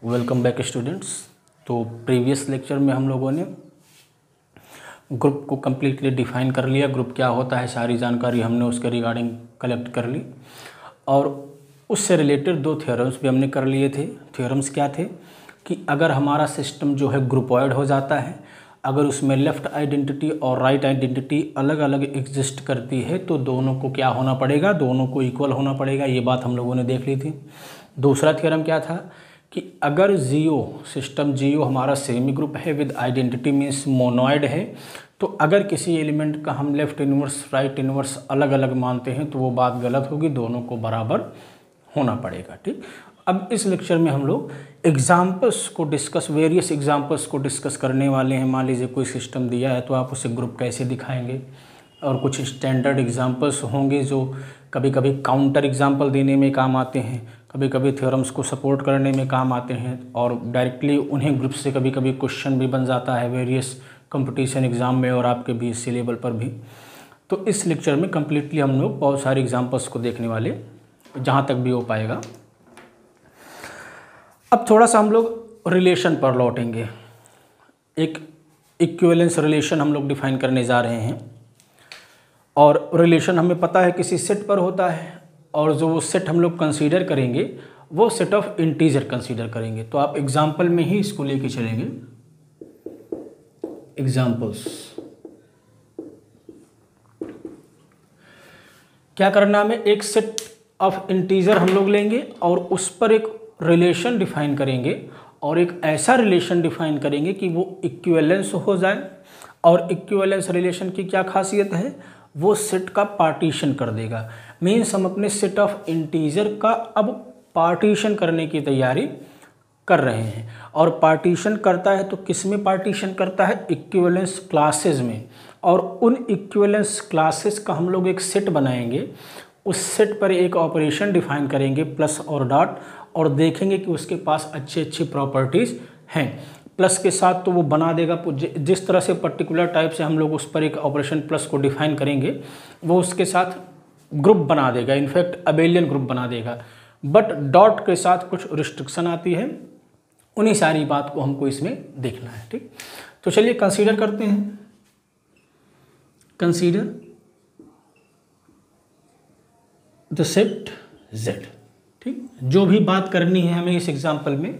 Welcome back students. तो previous lecture में हम लोगों ने ग्रुप को कम्प्लीटली डिफाइन कर लिया। ग्रुप क्या होता है सारी जानकारी हमने उसके रिगार्डिंग कलेक्ट कर ली और उससे रिलेटेड दो थ्योरम्स भी हमने कर लिए थे। थ्योरम्स क्या थे कि अगर हमारा सिस्टम जो है ग्रुपॉइड हो जाता है, अगर उसमें लेफ़्ट आइडेंटिटी और राइट आइडेंटिटी अलग अलग एग्जिस्ट करती है तो दोनों को क्या होना पड़ेगा, दोनों को इक्वल होना पड़ेगा। ये बात हम लोगों ने देख ली थी। दूसरा थ्योरम क्या था कि अगर सिस्टम जियो हमारा सेमी ग्रुप है विद आइडेंटिटी मीन्स मोनोइड है, तो अगर किसी एलिमेंट का हम लेफ़्ट इन्वर्स राइट इन्वर्स अलग अलग मानते हैं तो वो बात गलत होगी, दोनों को बराबर होना पड़ेगा। ठीक, अब इस लेक्चर में हम लोग एग्जाम्पल्स को डिस्कस, वेरियस एग्जाम्पल्स को डिस्कस करने वाले हैं। मान लीजिए कोई सिस्टम दिया है तो आप उसे ग्रुप कैसे दिखाएंगे, और कुछ स्टैंडर्ड एग्जाम्पल्स होंगे जो कभी कभी काउंटर एग्जाम्पल देने में काम आते हैं, कभी कभी थ्योरम्स को सपोर्ट करने में काम आते हैं, और डायरेक्टली उन्हें ग्रुप से कभी कभी क्वेश्चन भी बन जाता है वेरियस कंपटीशन एग्ज़ाम में और आपके BSc लेवल पर भी। तो इस लेक्चर में कम्प्लीटली हम लोग बहुत सारे एग्जाम्पल्स को देखने वाले, जहाँ तक भी हो पाएगा। अब थोड़ा सा हम लोग रिलेशन पर लौटेंगे। एक इक्विवेलेंस रिलेशन हम लोग डिफाइन करने जा रहे हैं, और रिलेशन हमें पता है किसी सेट पर होता है, और जो वो सेट हम लोग कंसीडर करेंगे वो सेट ऑफ इंटीजर कंसीडर करेंगे। तो आप एग्जाम्पल में ही इसको लेके चलेंगे। एग्जाम्पल्स क्या करना हमें, एक सेट ऑफ इंटीजर हम लोग लेंगे और उस पर एक रिलेशन डिफाइन करेंगे, और एक ऐसा रिलेशन डिफाइन करेंगे कि वो इक्विवेलेंस हो जाए। और इक्विवेलेंस रिलेशन की क्या खासियत है, वो सेट का पार्टीशन कर देगा। मीन्स हम अपने सेट ऑफ इंटीजर का अब पार्टीशन करने की तैयारी कर रहे हैं, और पार्टीशन करता है तो किस में पार्टीशन करता है, इक्विवेलेंस क्लासेस में। और उन इक्विवेलेंस क्लासेस का हम लोग एक सेट बनाएंगे, उस सेट पर एक ऑपरेशन डिफाइन करेंगे प्लस और डॉट, और देखेंगे कि उसके पास अच्छी अच्छी प्रॉपर्टीज़ हैं। प्लस के साथ तो वो बना देगा, जिस तरह से पर्टिकुलर टाइप से हम लोग उस पर एक ऑपरेशन प्लस को डिफाइन करेंगे वो उसके साथ ग्रुप बना देगा, इनफैक्ट अबेलियन ग्रुप बना देगा। बट डॉट के साथ कुछ रिस्ट्रिक्शन आती है, उन्हीं सारी बात को हमको इसमें देखना है। ठीक, तो चलिए कंसीडर करते हैं। Consider the set Z। ठीक, जो भी बात करनी है हमें इस एग्जाम्पल में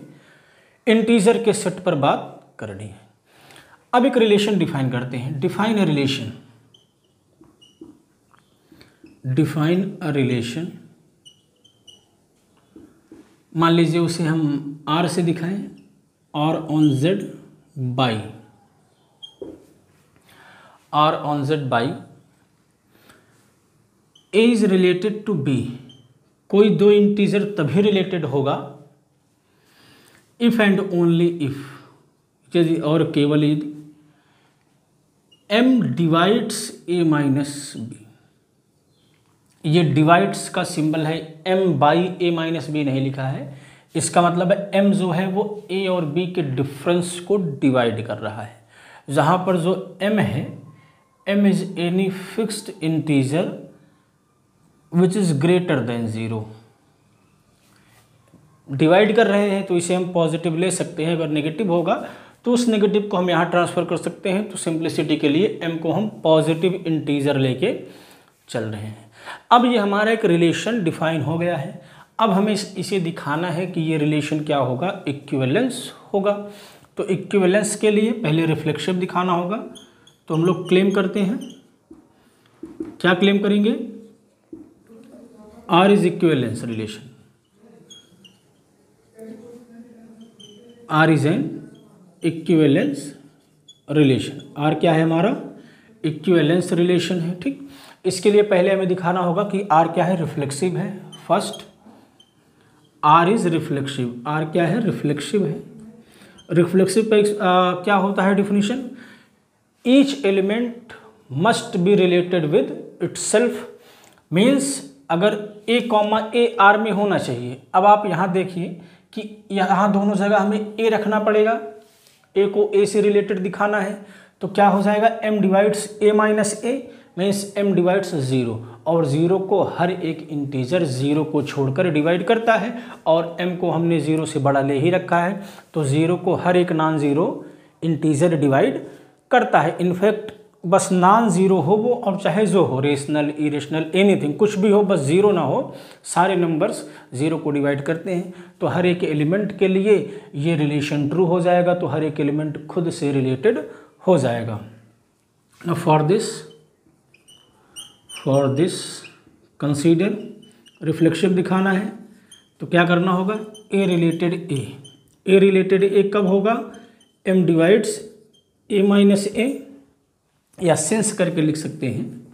इंटीजर के सेट पर बात करनी है। अब एक रिलेशन डिफाइन करते हैं। Define a relation, define a relation. मान लीजिए उसे हम R से दिखाएं, R on Z by, R on Z by A is related to B। कोई दो इंटीजर तभी रिलेटेड होगा इफ एंड ओनली इफ, यदि और केवल यदि M divides A minus B। ये डिवाइड्स का सिंबल है, M by A minus B नहीं लिखा है। इसका मतलब है M जो है वो A और B के डिफरेंस को डिवाइड कर रहा है। जहाँ पर जो M है, M is any fixed integer which is greater than 0। Divide कर रहे हैं तो इसे हम पॉजिटिव ले सकते हैं, अगर नेगेटिव होगा तो उस नेगेटिव को हम यहाँ ट्रांसफ़र कर सकते हैं। तो सिंप्लिसिटी के लिए M को हम पॉजिटिव इंटीजर लेके चल रहे हैं। अब ये हमारा एक रिलेशन डिफाइन हो गया है। अब हमें इसे दिखाना है कि ये रिलेशन क्या होगा, इक्विवेलेंस होगा। तो इक्विवेलेंस के लिए पहले रिफ्लेक्सिव दिखाना होगा। तो हम लोग क्लेम करते हैं, क्या क्लेम करेंगे, R is equivalence relation, R is an equivalence relation. R क्या है हमारा, इक्विवेलेंस रिलेशन है। ठीक, इसके लिए पहले हमें दिखाना होगा कि R क्या है, रिफ्लेक्सिव है। First R is reflexive, R क्या है, रिफ्लेक्सिव है। रिफ्लेक्सिव पे क्या होता है definition, each element must be related with itself. Means अगर A कॉमा A R में होना चाहिए। अब आप यहाँ देखिए कि यहाँ दोनों जगह हमें A रखना पड़ेगा, A को A से रिलेटेड दिखाना है। तो क्या हो जाएगा, M divides A minus A means M divides 0, और 0 को हर एक इंटीजर 0 को छोड़कर डिवाइड करता है, और m को हमने 0 से बड़ा ले ही रखा है, तो 0 को हर एक नॉन ज़ीरो इंटीजर डिवाइड करता है। इनफैक्ट बस नॉन ज़ीरो हो वो, और चाहे जो हो, रेशनल, इरेशनल, एनीथिंग, कुछ भी हो, बस 0 ना हो, सारे नंबर्स 0 को डिवाइड करते हैं। तो हर एक एलिमेंट के लिए ये रिलेशन ट्रू हो जाएगा, तो हर एक एलिमेंट खुद से रिलेटेड हो जाएगा। फॉर दिस कंसीडर रिफ्लेक्सिव दिखाना है तो क्या करना होगा, ए रिलेटेड ए कब होगा, m divides a minus a, या सेंस करके लिख सकते हैं।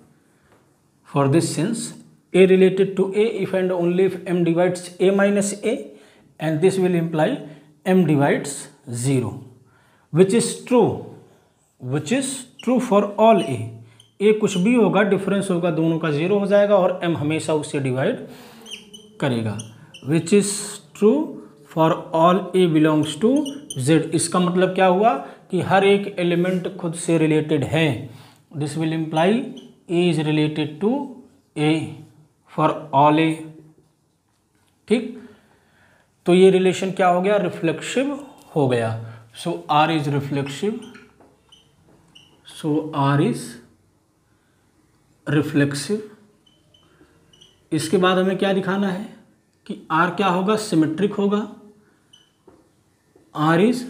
For this sense a related to a if and only if m divides a minus a, and this will imply m divides 0, which is true for all a कुछ भी होगा, difference होगा, दोनों का 0 हो जाएगा, और m हमेशा उससे डिवाइड करेगा। Which is true for all a belongs to z। इसका मतलब क्या हुआ कि हर एक एलिमेंट खुद से रिलेटेड है। This will imply a is related to a for all a। ठीक, तो ये रिलेशन क्या हो गया, रिफ्लेक्सिव हो गया। सो r इज रिफ्लेक्सिव, इसके बाद हमें क्या दिखाना है कि R क्या होगा, सिमेट्रिक होगा। R इज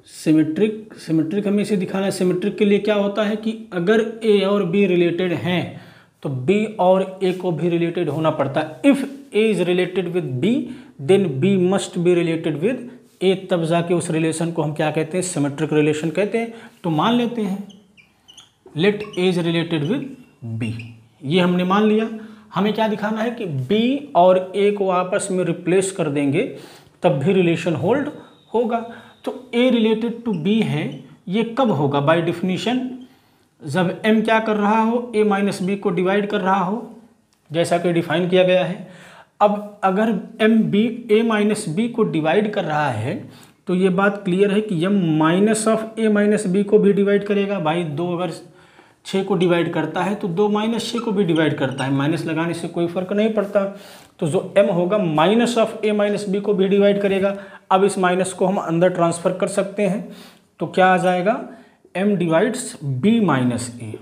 सिमेट्रिक हमें इसे दिखाना है। सिमेट्रिक के लिए क्या होता है कि अगर A और B रिलेटेड हैं तो B और A को भी रिलेटेड होना पड़ता है। If A is related with B then B must be related with A, तब जाके उस रिलेशन को हम क्या कहते हैं, सिमेट्रिक रिलेशन कहते हैं। तो मान लेते हैं let A is related with B, ये हमने मान लिया। हमें क्या दिखाना है कि B और A को आपस में रिप्लेस कर देंगे तब भी रिलेशन होल्ड होगा। तो A रिलेटेड टू B है, ये कब होगा, बाय डिफिनीशन जब M क्या कर रहा हो, A माइनस B को डिवाइड कर रहा हो, जैसा कि डिफाइन किया गया है। अब अगर A माइनस B को डिवाइड कर रहा है तो ये बात क्लियर है कि M minus of A minus B को भी डिवाइड करेगा। भाई 2 अगर 6 को डिवाइड करता है तो 2 माइनस 6 को भी डिवाइड करता है, माइनस लगाने से कोई फर्क नहीं पड़ता। तो जो m होगा minus of a minus b को भी डिवाइड करेगा। अब इस माइनस को हम अंदर ट्रांसफर कर सकते हैं, तो क्या आ जाएगा, m divides b minus a,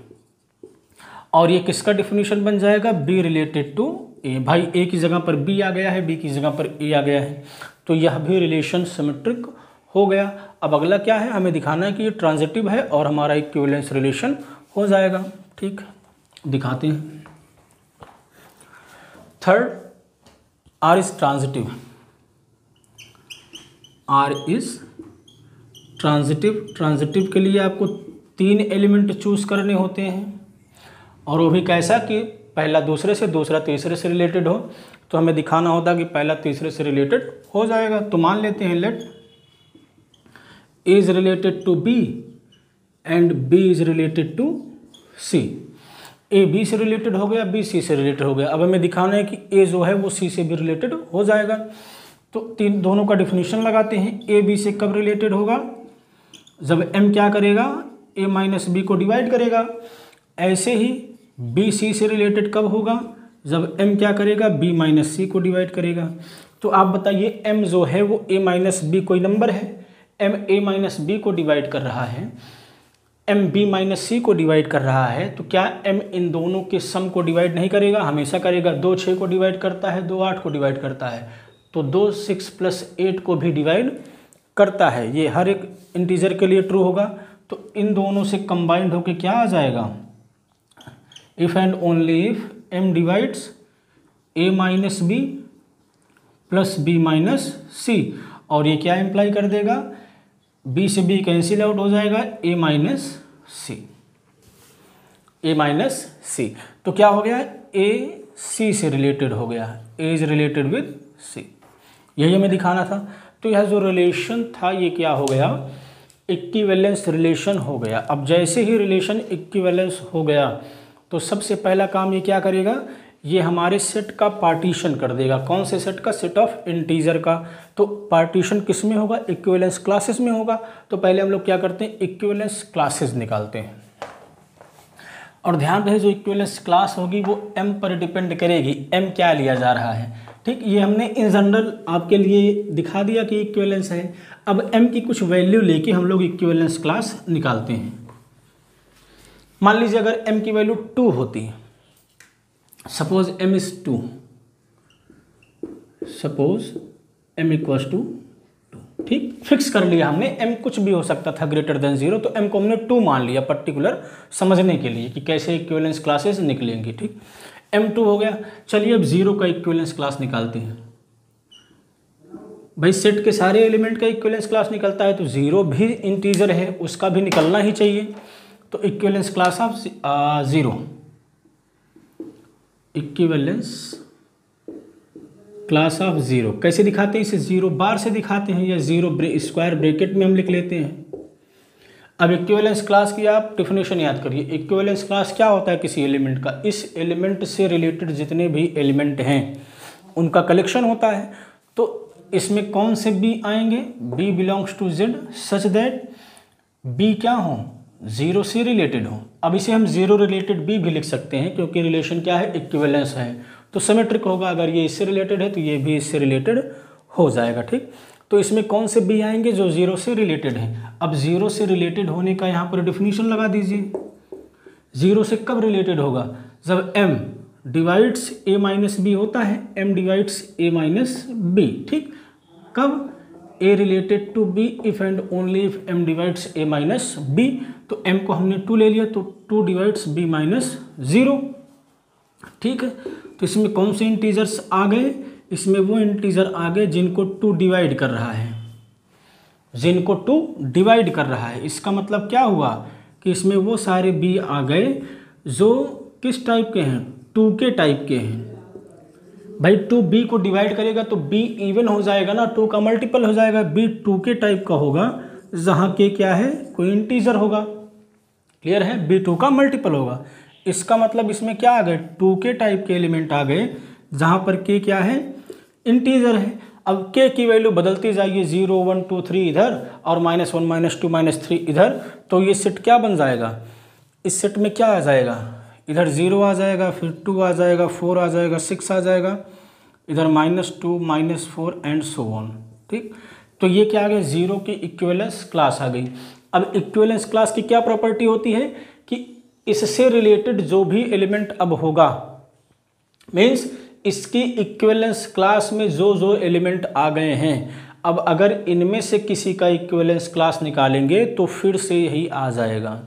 और ये किसका डिफिनीशन बन जाएगा, b रिलेटेड टू a। भाई a की जगह पर b आ गया है, b की जगह पर a आ गया है, तो यह भी रिलेशन सिमेट्रिक हो गया। अब अगला क्या है, हमें दिखाना है कि ये ट्रांजिटिव है और हमारा इक्विवेलेंस रिलेशन हो जाएगा। ठीक, दिखाते हैं। Third, R is transitive. R is transitive के लिए आपको 3 एलिमेंट चूज करने होते हैं, और वो भी कैसा कि पहला दूसरे से, दूसरा तीसरे से रिलेटेड हो। तो हमें दिखाना होता कि पहला तीसरे से रिलेटेड हो जाएगा। तो मान लेते हैं let A is related to B and B is related to C। A B से रिलेटेड हो गया, B C से रिलेटेड हो गया। अब हमें दिखाना है कि A जो है वो C से भी रिलेटेड हो जाएगा। तो दोनों का डिफिनीशन लगाते हैं। A B से कब रिलेटेड होगा, जब M क्या करेगा, A माइनस B को डिवाइड करेगा। ऐसे ही B C से रिलेटेड कब होगा, जब M क्या करेगा, B माइनस C को डिवाइड करेगा। तो आप बताइए M जो है वो A माइनस B कोई नंबर है, M A माइनस B को डिवाइड कर रहा है, M B माइनस C को डिवाइड कर रहा है, तो क्या M इन दोनों के सम को डिवाइड नहीं करेगा, हमेशा करेगा। 2 6 को डिवाइड करता है, 2 8 को डिवाइड करता है, तो 2 6 प्लस 8 को भी डिवाइड करता है। ये हर एक इंटीजर के लिए ट्रू होगा। तो इन दोनों से कंबाइंड होकर क्या आ जाएगा, if and only if M divides A minus B plus B minus C, और ये क्या इम्प्लाई कर देगा, B से B कैंसिल आउट हो जाएगा, A माइनस C। तो क्या हो गया, A C से रिलेटेड हो गया, A is related with C। यही हमें दिखाना था। तो यह जो रिलेशन था ये क्या हो गया, इक्विवेलेंस रिलेशन हो गया। अब जैसे ही रिलेशन इक्विवेलेंस हो गया तो सबसे पहला काम ये क्या करेगा, ये हमारे सेट का पार्टीशन कर देगा। कौन से सेट का, सेट ऑफ इंटीजर का। तो पार्टीशन किस में होगा, इक्विवेलेंस क्लासेस में होगा। तो पहले हम लोग क्या करते हैं, इक्विवेलेंस क्लासेस निकालते हैं। और ध्यान रहे जो इक्विवेलेंस क्लास होगी वो m पर डिपेंड करेगी, m क्या लिया जा रहा है। ठीक, ये हमने इन जनरल आपके लिए दिखा दिया कि इक्विवेलेंस है। अब m की कुछ वैल्यू लेके हम लोग इक्विवेलेंस क्लास निकालते हैं। मान लीजिए अगर m की वैल्यू 2 होती है, suppose m is 2, suppose m equals to 2। ठीक, फिक्स कर लिया हमने, m कुछ भी हो सकता था ग्रेटर देन 0, तो m को हमने 2 मान लिया पर्टिकुलर समझने के लिए कि कैसे इक्विवेलेंस क्लासेस निकलेंगी। ठीक, m 2 हो गया। चलिए अब 0 का इक्विवेलेंस क्लास निकालते हैं। भाई सेट के सारे एलिमेंट का इक्विवेलेंस क्लास निकलता है, तो 0 भी इंटीजर है, उसका भी निकलना ही चाहिए। तो equivalence class of 0, equivalence class of 0 कैसे दिखाते हैं? इसे 0 बार से दिखाते हैं या 0 स्क्वायर ब्रैकेट में हम लिख लेते हैं। अब इक्विवेलेंस क्लास की आप डेफिनेशन याद करिए। इक्विवेलेंस क्लास क्या होता है किसी एलिमेंट का? इस एलिमेंट से रिलेटेड जितने भी एलिमेंट हैं उनका कलेक्शन होता है। तो इसमें कौन से बी आएंगे? B belongs to Z such that B क्या हो? 0 से रिलेटेड हो। अब इसे हम 0 रिलेटेड बी भी लिख सकते हैं क्योंकि रिलेशन क्या है? इक्विवेलेंस है, तो सिमेट्रिक होगा। अगर ये इससे रिलेटेड है तो ये भी इससे रिलेटेड हो जाएगा। ठीक, तो इसमें कौन से बी आएंगे? जो 0 से रिलेटेड हैं। अब 0 से रिलेटेड होने का यहाँ पर डेफिनेशन लगा दीजिए। 0 से कब रिलेटेड होगा? जब m divides a minus B होता है, m divides a minus B. ठीक, कब? a related to b if and only if m divides a minus b। तो m को हमने 2 ले लिया, तो 2 डिवाइड्स b माइनस 0। ठीक है, तो इसमें कौन से इंटीजर्स आ गए? इसमें वो इंटीजर आ गए जिनको 2 डिवाइड कर रहा है, जिनको 2 डिवाइड कर रहा है। इसका मतलब क्या हुआ कि इसमें वो सारे b आ गए जो किस टाइप के हैं? 2 के टाइप के हैं। भाई 2 b को डिवाइड करेगा तो b इवन हो जाएगा ना, 2 का मल्टीपल हो जाएगा। b 2 के टाइप का होगा जहाँ के क्या है? कोई इंटीजर होगा। क्लियर है? b 2 का मल्टीपल होगा। इसका मतलब इसमें क्या आ गए? 2 के टाइप के एलिमेंट आ गए जहाँ पर k क्या है? इंटीजर है। अब k की वैल्यू बदलती जाइए, 0 1 2 3 इधर और -1 -2 -3 इधर, तो ये सेट क्या बन जाएगा? इस सेट में क्या आ जाएगा? इधर 0 आ जाएगा, फिर 2 आ जाएगा, 4 आ जाएगा, 6 आ जाएगा, इधर -2 -4 एंड सो ऑन। ठीक, तो ये क्या आ गया? 0 की इक्विवेलेंस क्लास आ गई। अब इक्विवेलेंस क्लास की क्या प्रॉपर्टी होती है कि इससे रिलेटेड जो भी एलिमेंट अब होगा, मीन्स इसकी इक्विवेलेंस क्लास में जो एलिमेंट आ गए हैं, अब अगर इनमें से किसी का इक्विवेलेंस क्लास निकालेंगे तो फिर से यही आ जाएगा।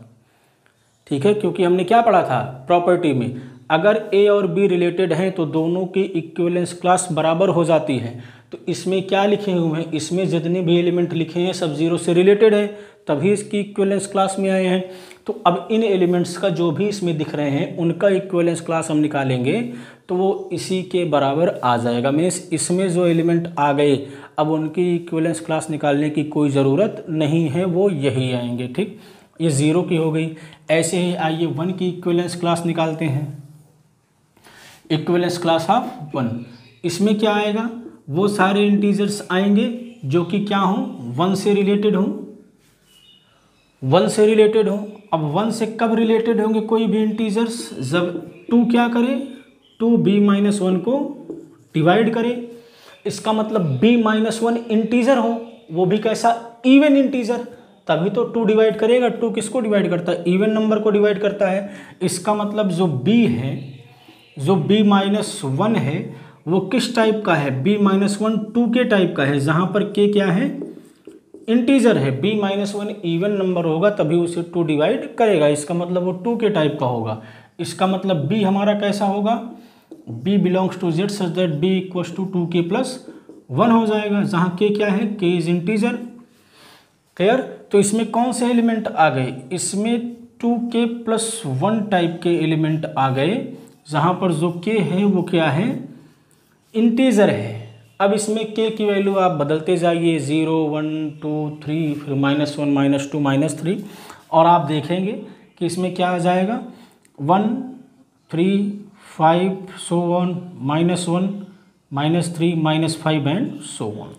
ठीक है, क्योंकि हमने क्या पढ़ा था प्रॉपर्टी में? अगर a और b रिलेटेड हैं तो दोनों की इक्विवेलेंस क्लास बराबर हो जाती है। तो इसमें क्या लिखे हुए हैं? इसमें जितने भी एलिमेंट लिखे हैं सब 0 से रिलेटेड है, तभी इसकी इक्विवेलेंस क्लास में आए हैं। तो अब इन एलिमेंट्स का जो भी इसमें दिख रहे हैं उनका इक्विवेलेंस क्लास हम निकालेंगे तो वो इसी के बराबर आ जाएगा। मीन्स इसमें जो एलिमेंट आ गए अब उनकी इक्विवेलेंस क्लास निकालने की कोई ज़रूरत नहीं है, वो यही आएंगे। ठीक, ये 0 की हो गई। ऐसे ही आइए 1 की इक्विवेलेंस क्लास निकालते हैं। इक्विवेलेंस क्लास ऑफ 1, इसमें क्या आएगा? वो सारे इंटीजर्स आएंगे जो कि क्या हों? 1 से रिलेटेड हों, 1 से रिलेटेड हों। अब 1 से कब रिलेटेड होंगे कोई भी इंटीजर्स? जब 2 क्या करे? 2b-1 को डिवाइड करे। इसका मतलब b-1 इंटीजर हो, वो भी कैसा? इवन इंटीजर, तभी तो 2 डिवाइड करेगा। 2 किसको डिवाइड करता है? इवन नंबर को डिवाइड करता है। इसका मतलब जो b है, जो b-1 है, वो किस टाइप का है? b-1 2 के टाइप का है, जहाँ पर k क्या है? इंटीजर है। b-1 इवन नंबर होगा तभी उसे 2 डिवाइड करेगा। इसका मतलब वो 2 के टाइप का होगा। इसका मतलब b हमारा कैसा होगा? b belongs to z such that b equals to 2k+1 हो जाएगा, जहाँ k क्या है? k is integer. क्लियर? तो इसमें कौन से एलिमेंट आ गए? इसमें 2k+1 टाइप के एलिमेंट आ गए, जहाँ पर जो k है वो क्या है? इंटीजर है। अब इसमें k की वैल्यू आप बदलते जाइए, 0 1 2 3, फिर -1 -2 -3, और आप देखेंगे कि इसमें क्या आ जाएगा? 1 3 5 so on, -1 -3 -5 and so on.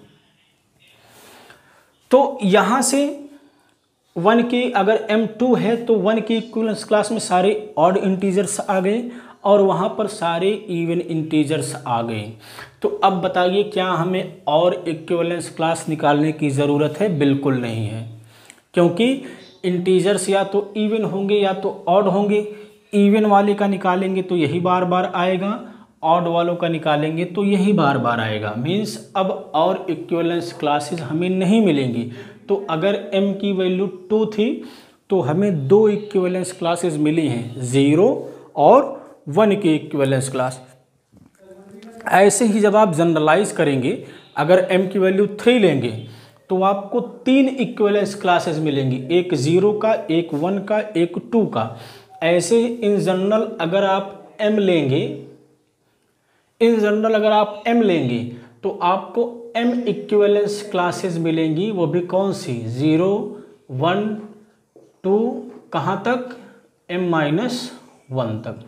तो यहाँ से 1 की अगर m2 है तो 1 की इक्विवेलेंस क्लास में सारे ऑड इंटीजर्स आ गए और वहाँ पर सारे इवन इंटीजर्स आ गए। तो अब बताइए क्या हमें और इक्विवेलेंस क्लास निकालने की ज़रूरत है? बिल्कुल नहीं है, क्योंकि इंटीजर्स या तो इवन होंगे या तो ऑड होंगे। इवन वाले का निकालेंगे तो यही बार बार आएगा, ऑड वालों का निकालेंगे तो यही बार बार आएगा। मीन्स अब और इक्विवेलेंस क्लासेस हमें नहीं मिलेंगी। तो अगर m की वैल्यू 2 थी तो हमें 2 इक्विवेलेंस क्लासेस मिली हैं, 0 और 1 की इक्विवेलेंस क्लास। ऐसे ही जब आप जनरलाइज करेंगे, अगर m की वैल्यू 3 लेंगे तो आपको 3 इक्विवेलेंस क्लासेस मिलेंगी, एक 0 का, एक 1 का, एक 2 का। ऐसे इन जनरल अगर आप m लेंगे तो आपको m इक्विवेलेंस क्लासेस मिलेंगी, वो भी कौन सी? 0, 1, 2, कहाँ तक? m-1 तक,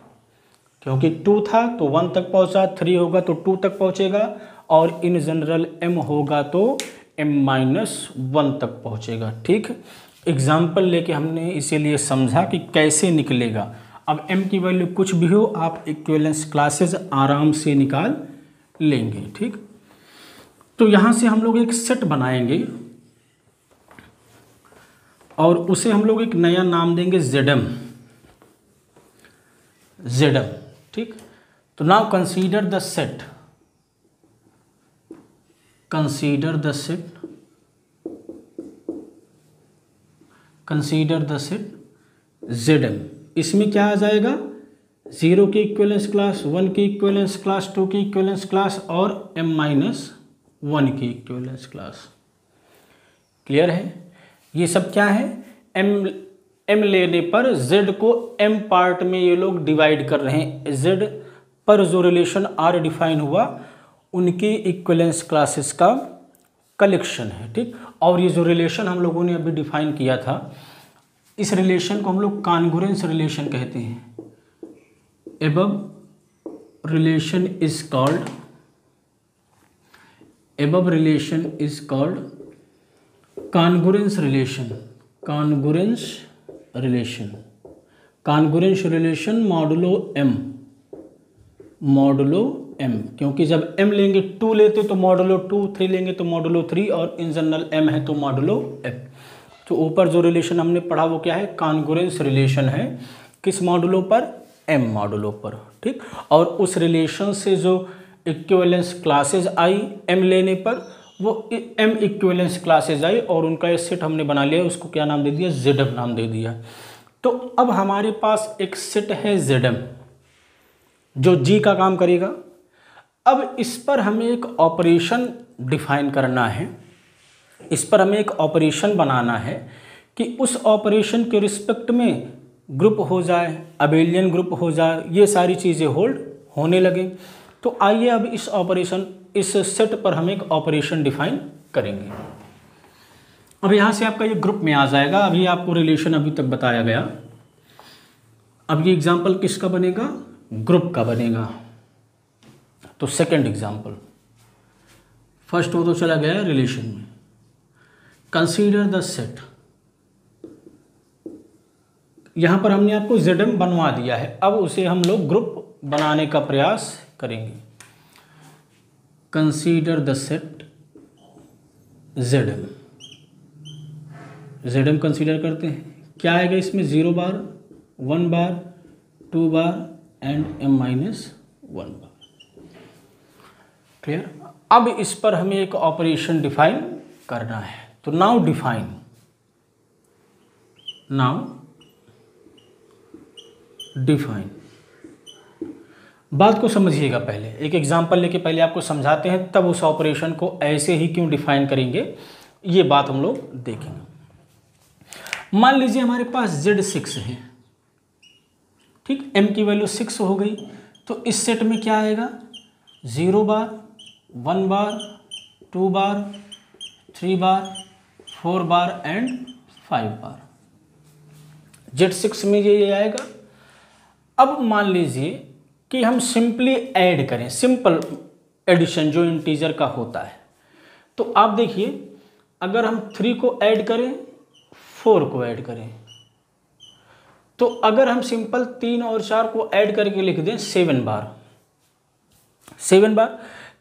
क्योंकि 2 था तो 1 तक पहुँचा, 3 होगा तो 2 तक पहुँचेगा, और इन जनरल m होगा तो m-1 तक पहुँचेगा। ठीक, एग्जाम्पल लेके हमने इसीलिए समझा कि कैसे निकलेगा। अब m की वैल्यू कुछ भी हो, आप इक्विवेलेंस क्लासेस आराम से निकाल लेंगे। ठीक, तो यहाँ से हम लोग एक सेट बनाएंगे और उसे हम लोग एक नया नाम देंगे ZM। ठीक, तो now consider the set ZM। इसमें क्या आ जाएगा? 0 की इक्विवेलेंस क्लास, 1 की इक्विवेलेंस क्लास, 2 की इक्विवेलेंस क्लास और m-1 की इक्विवेलेंस क्लास। क्लियर है? ये सब क्या है? m लेने पर z को m पार्ट में ये लोग डिवाइड कर रहे हैं। z पर जो रिलेशन r डिफाइन हुआ उनकी इक्विवेलेंस क्लासेस का कलेक्शन है। ठीक, और ये जो रिलेशन हम लोगों ने अभी डिफाइन किया था, इस रिलेशन को हम लोग कॉन्ग्रुएंस रिलेशन कहते हैं। above relation is called congruence relation modulo m, क्योंकि जब m लेंगे 2 लेते तो मॉडुलो 2, 3 लेंगे तो मॉडुलो 3, और इन जनरल m है तो मॉडुलो m। तो ऊपर जो रिलेशन हमने पढ़ा वो क्या है? कॉन्ग्रुएंस रिलेशन है। किस मॉडुलो पर? m मॉडुलो पर। ठीक, और उस रिलेशन से जो इक्विवेलेंस क्लासेस आई m लेने पर, वो m इक्विवेलेंस क्लासेस आई और उनका एक सेट हमने बना लिया, उसको क्या नाम दे दिया? ZM नाम दे दिया। तो अब हमारे पास एक सेट है ZM जो G का काम करेगा। अब इस पर हमें एक ऑपरेशन डिफाइन करना है, इस पर हमें एक ऑपरेशन बनाना है कि उस ऑपरेशन के रिस्पेक्ट में ग्रुप हो जाए, अबेलियन ग्रुप हो जाए, ये सारी चीज़ें होल्ड होने लगे। तो आइए अब इस सेट पर हम एक ऑपरेशन डिफाइन करेंगे। अब यहाँ से आपका ये ग्रुप में आ जाएगा। अभी आपको रिलेशन अभी तक बताया गया, अब ये एग्जाम्पल किसका बनेगा? ग्रुप का बनेगा। तो सेकंड एग्जाम्पल, फर्स्ट वो तो चला गया रिलेशन में। कंसीडर द सेट, यहाँ पर हमने आपको ZM बनवा दिया है, अब उसे हम लोग ग्रुप बनाने का प्रयास करेंगे। Consider the set ZM consider करते हैं। क्या आएगा इसमें? 0 बार, 1 बार, 2 बार एंड m-1 बार। क्लियर? अब इस पर हमें एक ऑपरेशन डिफाइन करना है। तो नाउ डिफाइन बात को समझिएगा। पहले एक एग्जांपल लेके पहले आपको समझाते हैं, तब उस ऑपरेशन को ऐसे ही क्यों डिफाइन करेंगे ये बात हम लोग देखेंगे। मान लीजिए हमारे पास Z6 है। ठीक, m की वैल्यू 6 हो गई, तो इस सेट में क्या आएगा? 0 बार, 1 बार, 2 बार, 3 बार, 4 बार एंड 5 बार। Z6 में ये आएगा। अब मान लीजिए कि हम सिंपली ऐड करें, सिंपल एडिशन जो इंटीजर का होता है। तो आप देखिए, अगर हम 3 को ऐड करें 4 को ऐड करें, तो अगर हम सिंपल 3 और 4 को ऐड करके लिख दें 7 बार, 7 बार,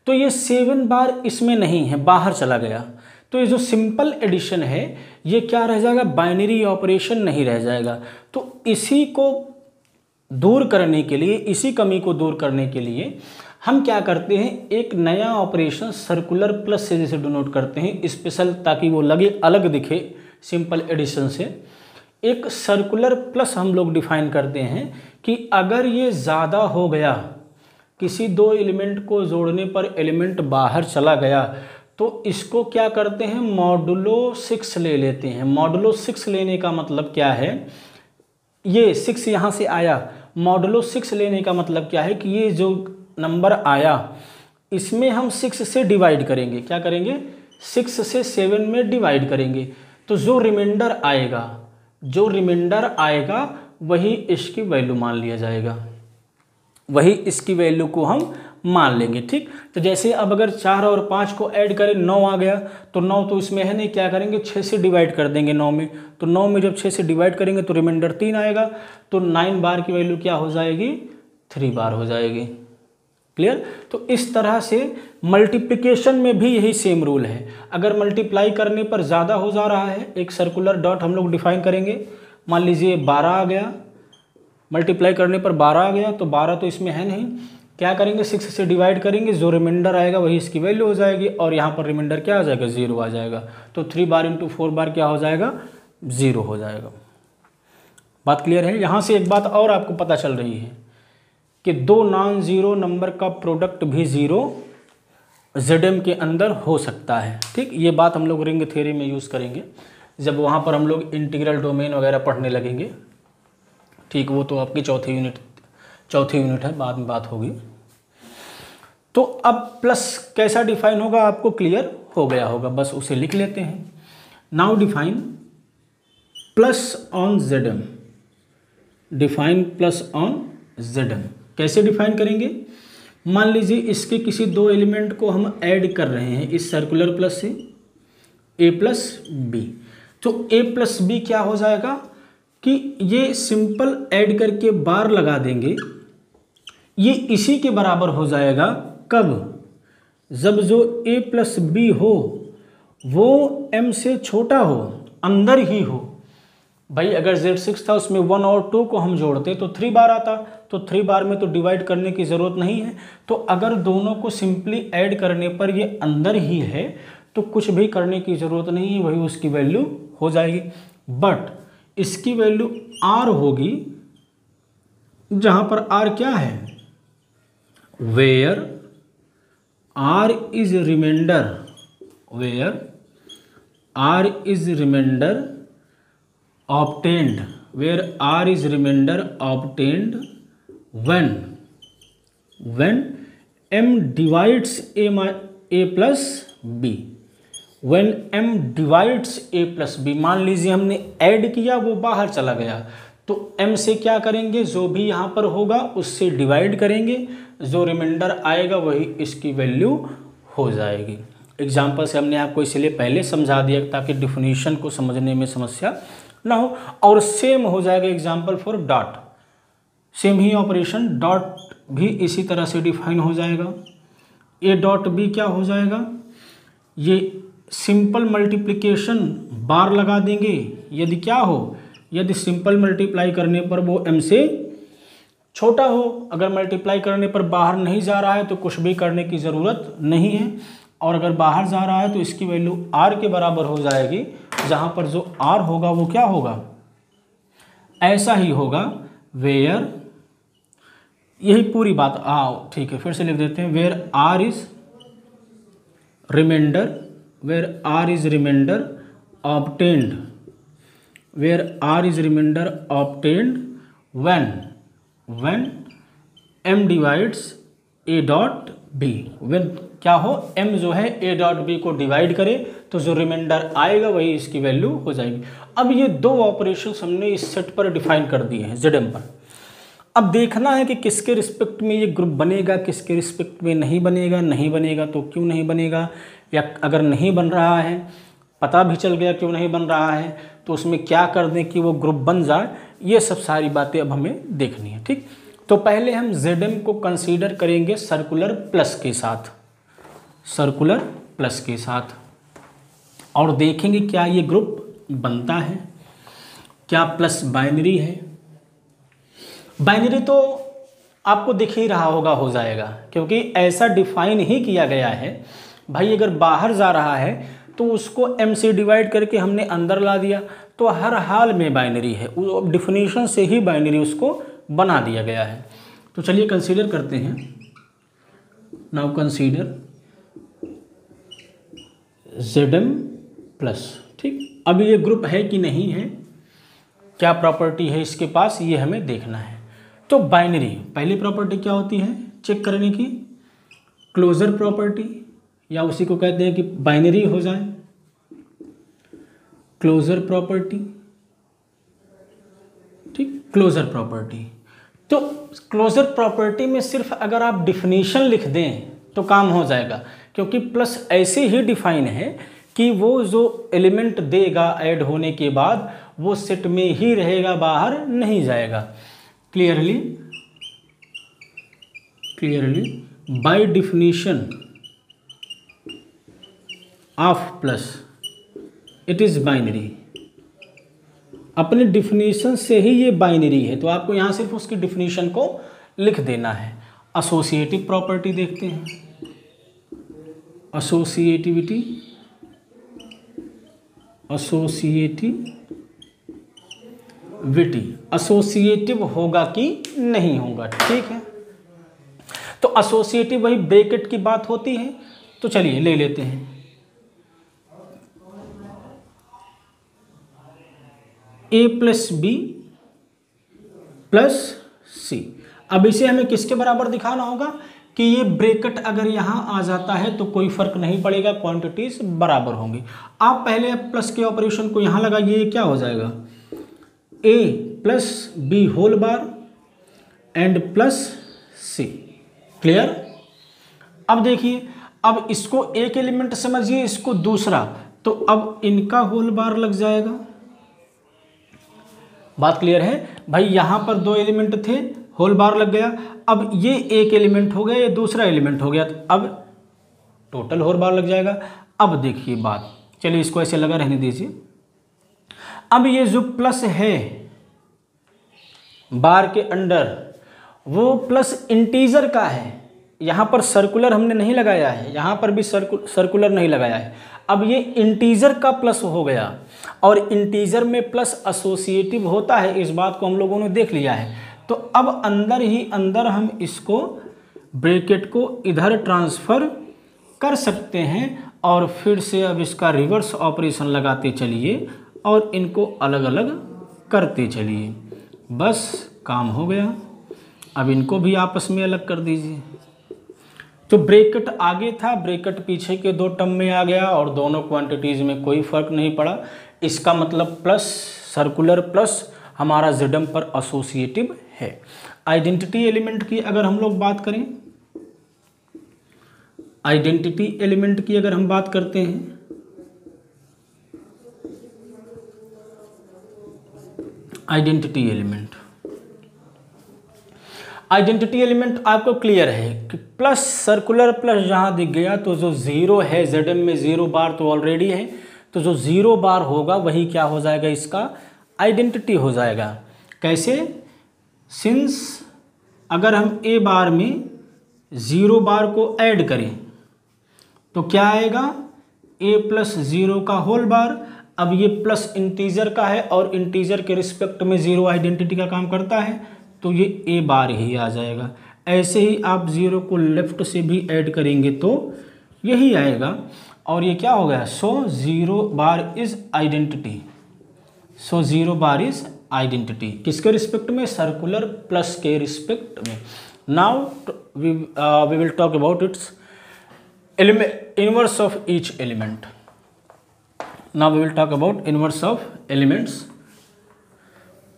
तो ये 7 बार इसमें नहीं है, बाहर चला गया। तो ये जो सिंपल एडिशन है ये क्या रह जाएगा, बाइनरी ऑपरेशन नहीं रह जाएगा। तो इसी को दूर करने के लिए, इसी कमी को दूर करने के लिए हम क्या करते हैं, एक नया ऑपरेशन सर्कुलर प्लस से जैसे डिनोट करते हैं स्पेशल, ताकि वो लगे अलग दिखे सिंपल एडिशन से। एक सर्कुलर प्लस हम लोग डिफाइन करते हैं कि अगर ये ज़्यादा हो गया, किसी दो एलिमेंट को जोड़ने पर एलिमेंट बाहर चला गया, तो इसको क्या करते हैं, मॉडुलो 6 ले लेते हैं। मॉडुलो 6 लेने का मतलब क्या है, ये 6 यहाँ से आया, मॉडुलो 6 लेने का मतलब क्या है कि ये जो नंबर आया इसमें हम 6 से डिवाइड करेंगे। क्या करेंगे, 6 से 7 में डिवाइड करेंगे, तो जो रिमाइंडर आएगा, जो रिमाइंडर आएगा वही इसकी वैल्यू मान लिया जाएगा, वही इसकी वैल्यू को हम मान लेंगे। ठीक, तो जैसे अब अगर 4 और 5 को ऐड करें 9 आ गया, तो 9 तो इसमें है नहीं, क्या करेंगे 6 से डिवाइड कर देंगे 9 में, तो 9 में जब 6 से डिवाइड करेंगे तो रिमाइंडर 3 आएगा, तो 9 बार की वैल्यू क्या हो जाएगी, 3 बार हो जाएगी। क्लियर। तो इस तरह से मल्टीप्लिकेशन में भी यही सेम रूल है। अगर मल्टीप्लाई करने पर ज़्यादा हो जा रहा है, एक सर्कुलर डॉट हम लोग डिफाइन करेंगे। मान लीजिए 12 आ गया, मल्टीप्लाई करने पर 12 आ गया, तो 12 तो इसमें है नहीं, क्या करेंगे 6 से डिवाइड करेंगे, जो रिमाइंडर आएगा वही इसकी वैल्यू हो जाएगी, और यहाँ पर रिमाइंडर क्या आ जाएगा, 0 आ जाएगा। तो 3 बार इंटू 4 बार क्या हो जाएगा, 0 हो जाएगा। बात क्लियर है। यहाँ से एक बात और आपको पता चल रही है कि दो नॉन ज़ीरो नंबर का प्रोडक्ट भी 0 ZM के अंदर हो सकता है। ठीक, ये बात हम लोग रिंग थ्योरी में यूज़ करेंगे जब वहाँ पर हम लोग इंटीग्रल डोमेन वगैरह पढ़ने लगेंगे। ठीक, वो तो आपकी चौथी यूनिट है, बाद में बात होगी। तो अब प्लस कैसा डिफाइन होगा आपको क्लियर हो गया होगा, बस उसे लिख लेते हैं। Now define plus on ZM, define plus on ZM कैसे डिफाइन करेंगे। मान लीजिए इसके किसी दो एलिमेंट को हम ऐड कर रहे हैं इस सर्कुलर प्लस से, a प्लस बी, तो a प्लस बी क्या हो जाएगा कि ये सिंपल ऐड करके बार लगा देंगे, ये इसी के बराबर हो जाएगा। कब, जब जो a प्लस बी हो वो m से छोटा हो, अंदर ही हो। भाई अगर Z6 था उसमें 1 और 2 को हम जोड़ते तो 3 बार आता, तो 3 बार में तो डिवाइड करने की ज़रूरत नहीं है। तो अगर दोनों को सिंपली ऐड करने पर ये अंदर ही है तो कुछ भी करने की ज़रूरत नहीं है, वही उसकी वैल्यू हो जाएगी। बट इसकी वैल्यू R होगी, जहाँ पर R क्या है, where R is reminder, where R is reminder obtained, where R is remainder obtained when m divides a plus b, when m divides a plus b। मान लीजिए हमने ऐड किया, वो बाहर चला गया, तो m से क्या करेंगे, जो भी यहाँ पर होगा उससे डिवाइड करेंगे, जो रिमाइंडर आएगा वही इसकी वैल्यू हो जाएगी। एग्जाम्पल से हमने आपको इसलिए पहले समझा दिया ताकि डिफिनीशन को समझने में समस्या ना हो। और सेम हो जाएगा example for dot, same he operation, dot भी इसी तरह से डिफाइन हो जाएगा। ए डॉट बी क्या हो जाएगा, ये सिंपल मल्टीप्लिकेशन बार लगा देंगे, यदि क्या हो, यदि सिंपल मल्टीप्लाई करने पर वो m से छोटा हो। अगर मल्टीप्लाई करने पर बाहर नहीं जा रहा है तो कुछ भी करने की ज़रूरत नहीं है, और अगर बाहर जा रहा है तो इसकी वैल्यू R के बराबर हो जाएगी, जहाँ पर जो R होगा वो क्या होगा, ऐसा ही होगा, वेयर, यही पूरी बात। ठीक है, फिर से लिख देते हैं, where R is reminder, where R is reminder obtained, where R is reminder obtained when m divides a dot b, when क्या हो, m जो है a डॉट b को डिवाइड करे तो जो रिमाइंडर आएगा वही इसकी वैल्यू हो जाएगी। अब ये दो ऑपरेशंस हमने इस सेट पर डिफाइन कर दिए हैं ZM पर। अब देखना है कि किसके रिस्पेक्ट में ये ग्रुप बनेगा, किसके रिस्पेक्ट में नहीं बनेगा। नहीं बनेगा तो क्यों नहीं बनेगा, या अगर नहीं बन रहा है पता भी चल गया क्यों नहीं बन रहा है, तो उसमें क्या कर दें कि वो ग्रुप बन जाए, ये सब सारी बातें अब हमें देखनी है। ठीक, तो पहले हम Zm को कंसीडर करेंगे सर्कुलर प्लस के साथ, सर्कुलर प्लस के साथ, और देखेंगे क्या ये ग्रुप बनता है, क्या प्लस बाइनरी है। बाइनरी तो आपको दिख ही रहा होगा हो जाएगा, क्योंकि ऐसा डिफाइन ही किया गया है भाई, अगर बाहर जा रहा है तो उसको m से डिवाइड करके हमने अंदर ला दिया, तो हर हाल में बाइनरी है, डिफिनीशन से ही बाइनरी उसको बना दिया गया है। तो चलिए कंसीडर करते हैं, नाउ कंसीडर Zm प्लस। ठीक, अब ये ग्रुप है कि नहीं है, क्या प्रॉपर्टी है इसके पास, ये हमें देखना है। तो बाइनरी पहली प्रॉपर्टी क्या होती है चेक करने की, क्लोजर प्रॉपर्टी, या उसी को कहते हैं कि बाइनरी हो जाए, क्लोजर प्रॉपर्टी। ठीक, क्लोजर प्रॉपर्टी। तो क्लोजर प्रॉपर्टी में सिर्फ अगर आप डिफिनीशन लिख दें तो काम हो जाएगा, क्योंकि प्लस ऐसे ही डिफाइन है कि वो जो एलिमेंट देगा ऐड होने के बाद वो सेट में ही रहेगा, बाहर नहीं जाएगा। Clearly by definition of plus it is binary, अपने डिफिनीशन से ही ये बाइनरी है, तो आपको यहाँ सिर्फ उसकी डिफिनीशन को लिख देना है। एसोसिएटिव प्रॉपर्टी देखते हैं, एसोसिएटिविटी, एसोसिएटिव होगा कि नहीं होगा। ठीक है, तो एसोसिएटिव वही ब्रैकेट की बात होती है, तो चलिए ले लेते हैं a प्लस बी प्लस सी। अब इसे हमें किसके बराबर दिखाना होगा कि ये ब्रैकेट अगर यहाँ आ जाता है तो कोई फर्क नहीं पड़ेगा, क्वांटिटीज बराबर होंगी। आप पहले प्लस के ऑपरेशन को यहाँ लगाइए, क्या हो जाएगा a plus B whole bar and plus C. Clear. अब देखिए, अब इसको एक एलिमेंट समझिए, इसको दूसरा, तो अब इनका होल बार लग जाएगा। बात क्लियर है भाई, यहां पर दो एलिमेंट थे, होल बार लग गया, अब ये एक एलिमेंट हो गया, ये दूसरा एलिमेंट हो गया, तो अब टोटल होल बार लग जाएगा। अब देखिए बात, चलिए इसको ऐसे लगा रहने दीजिए। अब ये जो प्लस है बार के अंदर, वो प्लस इंटीजर का है, यहाँ पर सर्कुलर हमने नहीं लगाया है, यहाँ पर भी सर्कुलर नहीं लगाया है। अब ये इंटीजर का प्लस हो गया, और इंटीजर में प्लस एसोसिएटिव होता है, इस बात को हम लोगों ने देख लिया है। तो अब अंदर ही अंदर हम इसको ब्रैकेट को इधर ट्रांसफ़र कर सकते हैं, और फिर से अब इसका रिवर्स ऑपरेशन लगाते चलिए और इनको अलग अलग करते चलिए, बस काम हो गया। अब इनको भी आपस में अलग कर दीजिए। तो ब्रैकेट आगे था, ब्रैकेट पीछे के दो टर्म में आ गया, और दोनों क्वांटिटीज़ में कोई फर्क नहीं पड़ा। इसका मतलब प्लस, सर्कुलर प्लस हमारा Zm पर एसोसिएटिव है। आइडेंटिटी एलिमेंट की अगर हम लोग बात करें, आइडेंटिटी एलिमेंट की अगर हम बात करते हैं, आइडेंटिटी एलिमेंट आपको क्लियर है कि प्लस, सर्कुलर प्लस जहाँ दिख गया तो जो ज़ीरो है Zm में, ज़ीरो बार तो ऑलरेडी है, तो जो ज़ीरो बार होगा वही क्या हो जाएगा, इसका आइडेंटिटी हो जाएगा। कैसे, सिंस अगर हम ए बार में ज़ीरो बार को ऐड करें तो क्या आएगा, ए प्लस ज़ीरो का होल बार। अब ये प्लस इंटीजर का है, और इंटीजर के रिस्पेक्ट में ज़ीरो आइडेंटिटी का काम करता है, तो ये ए बार ही आ जाएगा। ऐसे ही आप ज़ीरो को लेफ्ट से भी ऐड करेंगे तो यही आएगा, और ये क्या हो गया, so zero bar is identity. So zero bar is identity किसके रिस्पेक्ट में, सर्कुलर प्लस के रिस्पेक्ट में। Now we will talk about its inverse of each element. Now we will talk about inverse of elements,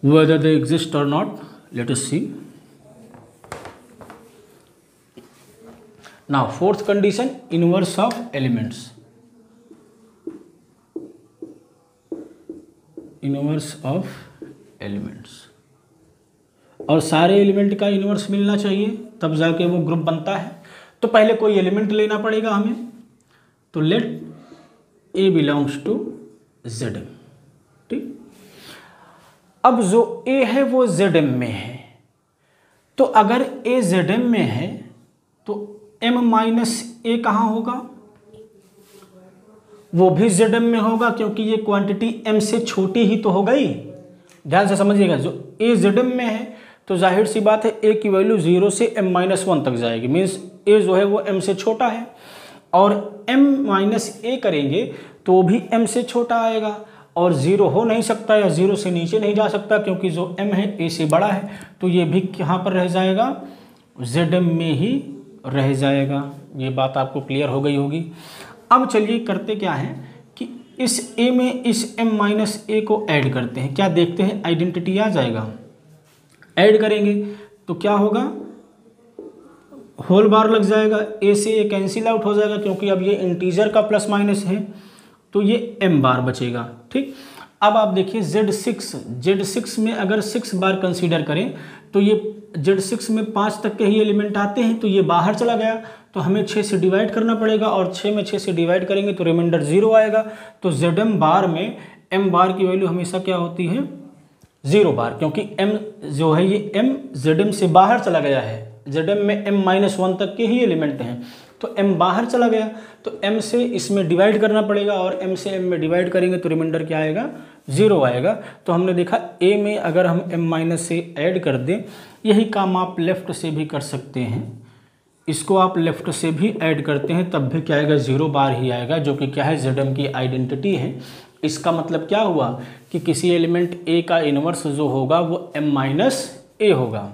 whether they exist or not. Let us see. Now fourth condition, inverse of elements. Inverse of elements, और सारे element का inverse मिलना चाहिए तब जाके वो group बनता है। तो पहले कोई एलिमेंट लेना पड़ेगा हमें, तो let A belongs to Z M. ठीक, अब जो ए है वो जेड एम में है, तो अगर ए जेड एम में है तो m माइनस ए कहाँ होगा, वो भी जेड एम में होगा, क्योंकि ये क्वांटिटी m से छोटी ही तो हो गई। ध्यान से समझिएगा, जो a जेड एम में है तो जाहिर सी बात है a की वैल्यू 0 से m-1 तक जाएगी, मीन्स a जो है वो m से छोटा है, और m-a करेंगे तो भी m से छोटा आएगा, और 0 हो नहीं सकता या 0 से नीचे नहीं जा सकता, क्योंकि जो m है a से बड़ा है, तो ये भी कहाँ पर रह जाएगा, जेड एम में ही रह जाएगा। ये बात आपको क्लियर हो गई होगी। अब चलिए करते क्या है कि इस a में इस m-a को ऐड करते हैं, क्या देखते हैं, आइडेंटिटी आ जाएगा। ऐड करेंगे तो क्या होगा, होल बार लग जाएगा, a से a कैंसिल आउट हो जाएगा, क्योंकि अब ये इंटीजर का प्लस माइनस है, तो ये m बार बचेगा। ठीक, अब आप देखिए Z6 में अगर 6 बार कंसीडर करें तो ये Z6 में 5 तक के ही एलिमेंट आते हैं, तो ये बाहर चला गया, तो हमें 6 से डिवाइड करना पड़ेगा, और 6 में 6 से डिवाइड करेंगे तो रिमाइंडर 0 आएगा। तो Zm बार में m बार की वैल्यू हमेशा क्या होती है, 0 बार, क्योंकि m जो है ये m Zm से बाहर चला गया है, Zm में m-1 तक के ही एलिमेंट हैं, तो m बाहर चला गया, तो m से इसमें डिवाइड करना पड़ेगा, और m से m में डिवाइड करेंगे तो रिमाइंडर क्या आएगा, 0 आएगा। तो हमने देखा a में अगर हम m-से ऐड कर दें, यही काम आप लेफ़्ट से भी कर सकते हैं, इसको आप लेफ़्ट से भी ऐड करते हैं तब भी क्या आएगा, 0 बार ही आएगा, जो कि क्या है, Zm की आइडेंटिटी है। इसका मतलब क्या हुआ कि किसी एलिमेंट a का इन्वर्स जो होगा वो m-a होगा।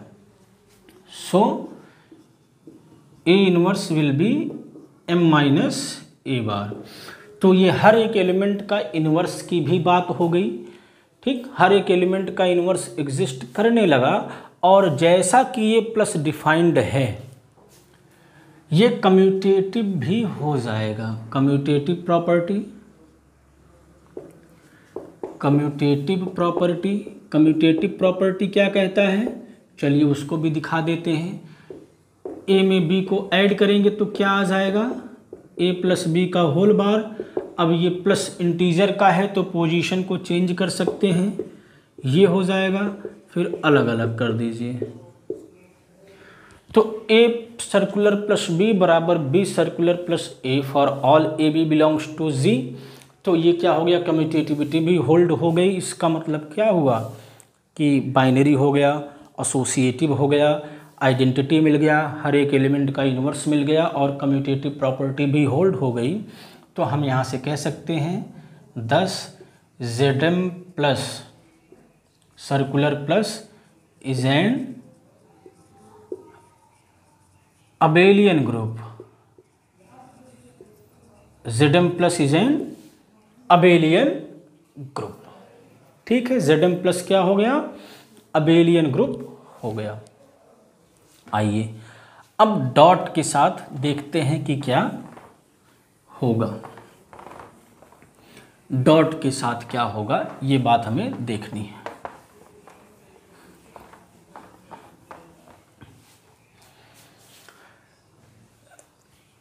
सो a inverse will be m-a बार। तो ये हर एक एलिमेंट का इन्वर्स की भी बात हो गई। ठीक, हर एक एलिमेंट का इन्वर्स एग्जिस्ट करने लगा, और जैसा कि ये प्लस डिफाइंड है ये कम्यूटेटिव भी हो जाएगा। कम्यूटेटिव प्रॉपर्टी क्या कहता है, चलिए उसको भी दिखा देते हैं। a में b को ऐड करेंगे तो क्या आ जाएगा, a प्लस बी का होल बार। अब ये प्लस इंटीजर का है तो पोजीशन को चेंज कर सकते हैं, ये हो जाएगा, फिर अलग अलग कर दीजिए। तो a सर्कुलर प्लस b बराबर b circular plus a for all a b belongs to z। तो ये क्या हो गया, कम्यूटेटिविटी भी होल्ड हो गई। इसका मतलब क्या हुआ कि बाइनरी हो गया, एसोसिएटिव हो गया, आइडेंटिटी मिल गया, हर एक एलिमेंट का इन्वर्स मिल गया, और कम्यूटेटिव प्रॉपर्टी भी होल्ड हो गई। तो हम यहाँ से कह सकते हैं 10 Zm plus circular plus is an abelian group. Zm plus is an abelian group. ठीक है, Zm प्लस क्या हो गया, अबेलियन ग्रुप हो गया। आइए अब डॉट के साथ देखते हैं कि क्या होगा। डॉट के साथ क्या होगा ये बात हमें देखनी है।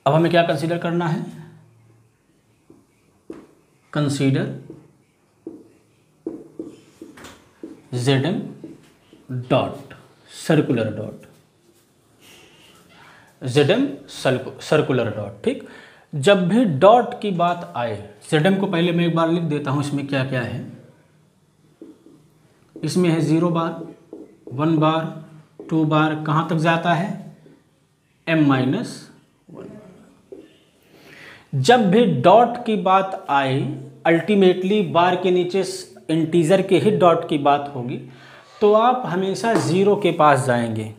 अब हमें क्या कंसीडर करना है, consider Zm dot circular dot, Zm circular dot. ठीक, जब भी डॉट की बात आए, Zm को पहले मैं एक बार लिख देता हूं, इसमें क्या क्या है। इसमें है 0 बार, 1 बार, 2 बार, कहाँ तक जाता है, m-1। जब भी डॉट की बात आए, अल्टीमेटली बार के नीचे इंटीजर के ही डॉट की बात होगी, तो आप हमेशा 0 के पास जाएंगे,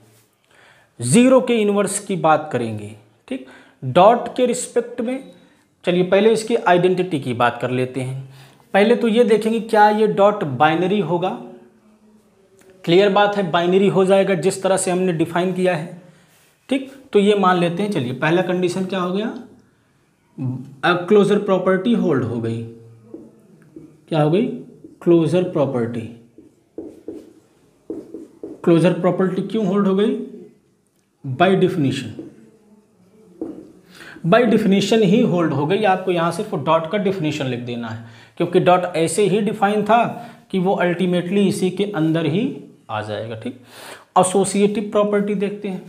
0 के इन्वर्स की बात करेंगे। ठीक, डॉट के रिस्पेक्ट में चलिए पहले इसकी आइडेंटिटी की बात कर लेते हैं। पहले तो ये देखेंगे क्या ये डॉट बाइनरी होगा। क्लियर बात है, बाइनरी हो जाएगा जिस तरह से हमने डिफाइन किया है। ठीक, तो ये मान लेते हैं। चलिए पहला कंडीशन क्या हो गया, क्लोजर प्रॉपर्टी होल्ड हो गई। क्या हो गई, क्लोजर प्रॉपर्टी, क्लोजर प्रॉपर्टी क्यों होल्ड हो गई? By definition, by definition he hold हो गई। आपको यहाँ सिर्फ डॉट का डेफिनेशन लिख देना है, क्योंकि डॉट ऐसे ही डिफाइन था कि वो अल्टीमेटली इसी के अंदर ही आ जाएगा। ठीक, एसोसिएटिव प्रॉपर्टी देखते हैं,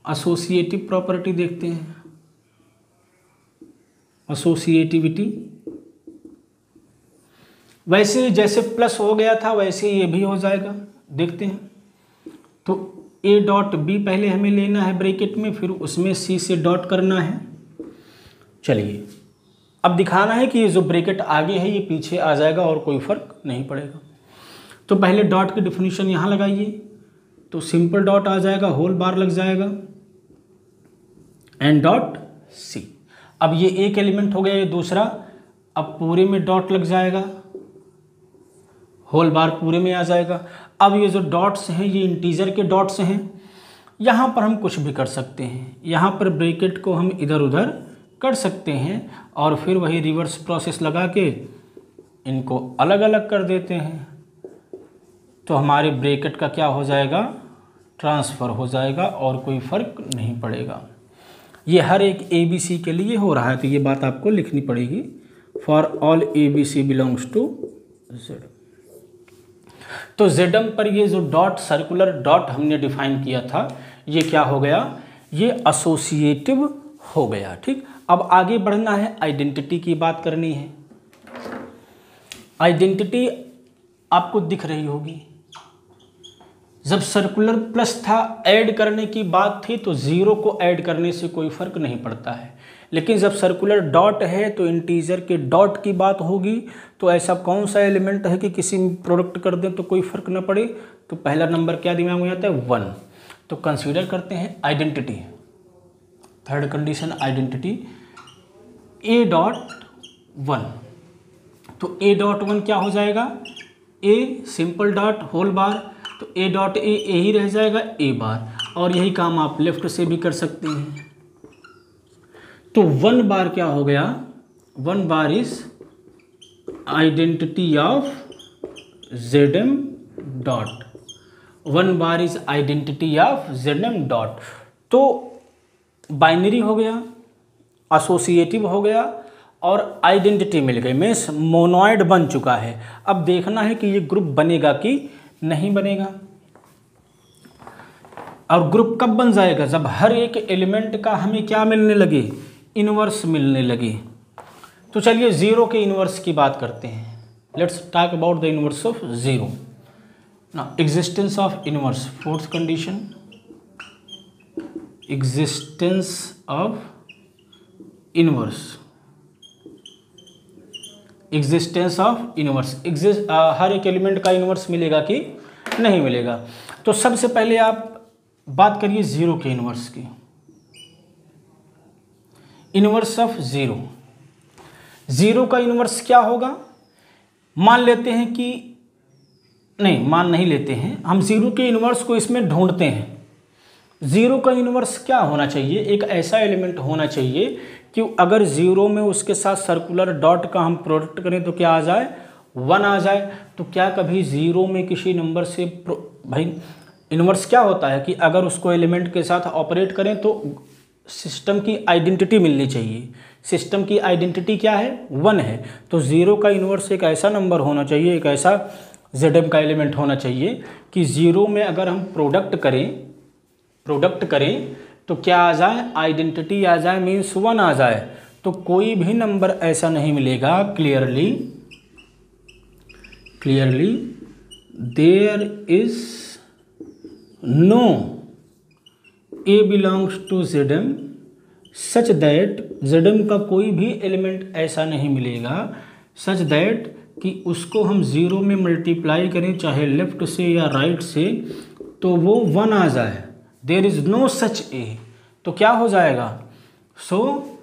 एसोसिएटिव प्रॉपर्टी देखते हैं, एसोसिएटिविटी। वैसे जैसे प्लस हो गया था वैसे ये भी हो जाएगा, देखते हैं। तो ए डॉट बी पहले हमें लेना है ब्रैकेट में, फिर उसमें सी से डॉट करना है। चलिए अब दिखाना है कि ये जो ब्रैकेट आगे है ये पीछे आ जाएगा और कोई फर्क नहीं पड़ेगा। तो पहले डॉट की डिफिनीशन यहाँ लगाइए, तो सिंपल डॉट आ जाएगा, होल बार लग जाएगा, एन डॉट सी। अब ये एक एलिमेंट हो गया, ये दूसरा, अब पूरे में डॉट लग जाएगा, होल बार पूरे में आ जाएगा। अब ये जो डॉट्स हैं ये इंटीजर के डॉट्स हैं, यहाँ पर हम कुछ भी कर सकते हैं, यहाँ पर ब्रैकेट को हम इधर उधर कर सकते हैं और फिर वही रिवर्स प्रोसेस लगा के इनको अलग अलग कर देते हैं। तो हमारे ब्रैकेट का क्या हो जाएगा? ट्रांसफ़र हो जाएगा और कोई फ़र्क नहीं पड़ेगा। ये हर एक ए बी सी के लिए हो रहा है, तो ये बात आपको लिखनी पड़ेगी। For all A B C belongs to Z. तो जेडम पर ये जो डॉट, सर्कुलर डॉट हमने डिफाइन किया था, ये क्या हो गया? ये एसोसिएटिव हो गया। ठीक, अब आगे बढ़ना है, आइडेंटिटी की बात करनी है। आइडेंटिटी आपको दिख रही होगी, जब सर्कुलर प्लस था ऐड करने की बात थी तो ज़ीरो को ऐड करने से कोई फ़र्क नहीं पड़ता है, लेकिन जब सर्कुलर डॉट है तो इंटीजर के डॉट की बात होगी। तो ऐसा कौन सा एलिमेंट है कि किसी में प्रोडक्ट कर दें तो कोई फ़र्क ना पड़े? तो पहला नंबर क्या दिमाग में आता है? 1। तो कंसीडर करते हैं identity, third condition identity A dot 1। तो ए डॉट 1 क्या हो जाएगा? A simple dot whole bar, तो ए डॉट ए ही रह जाएगा ए बार, और यही काम आप लेफ्ट से भी कर सकते हैं। तो 1 बार क्या हो गया? 1 bar is identity of जेडम dot, 1 bar is identity of जेडम dot. तो बाइनरी हो गया, एसोसिएटिव हो गया और आइडेंटिटी मिल गई, मीन्स मोनोइड बन चुका है। अब देखना है कि ये ग्रुप बनेगा कि नहीं बनेगा। और ग्रुप कब बन जाएगा? जब हर एक एलिमेंट का हमें क्या मिलने लगे? इनवर्स मिलने लगे। तो चलिए ज़ीरो के इनवर्स की बात करते हैं। Let's talk about the inverse of zero. Now existence of inverse, fourth condition, existence of inverse, existence of inverse, हर एक एलिमेंट का इनवर्स मिलेगा कि नहीं मिलेगा? तो सबसे पहले आप बात करिए ज़ीरो के इनवर्स की। इनवर्स ऑफ ज़ीरो, ज़ीरो का इनवर्स क्या होगा? मान लेते हैं कि नहीं, मान नहीं लेते हैं, हम ज़ीरो के इनवर्स को इसमें ढूंढते हैं। ज़ीरो का इनवर्स क्या होना चाहिए? एक ऐसा एलिमेंट होना चाहिए कि अगर ज़ीरो में उसके साथ सर्कुलर डॉट का हम प्रोडक्ट करें तो क्या आ जाए? 1 आ जाए। तो क्या कभी ज़ीरो में किसी नंबर से भाई इनवर्स क्या होता है कि अगर उसको एलिमेंट के साथ ऑपरेट करें तो सिस्टम की आइडेंटिटी मिलनी चाहिए। सिस्टम की आइडेंटिटी क्या है? 1 है। तो ज़ीरो का इनवर्स एक ऐसा नंबर होना चाहिए, एक ऐसा जेडम का एलिमेंट होना चाहिए कि ज़ीरो में अगर हम प्रोडक्ट करें तो क्या आ जाए? आइडेंटिटी आ जाए, मीन्स 1 आ जाए। तो कोई भी नंबर ऐसा नहीं मिलेगा clearly there is no A belongs to Zm such that, Zm का कोई भी एलिमेंट ऐसा नहीं मिलेगा सच दैट कि उसको हम ज़ीरो में मल्टीप्लाई करें चाहे लेफ्ट से या राइट से तो वो 1 आ जाए। देयर इज़ नो सच ए, तो क्या हो जाएगा? सो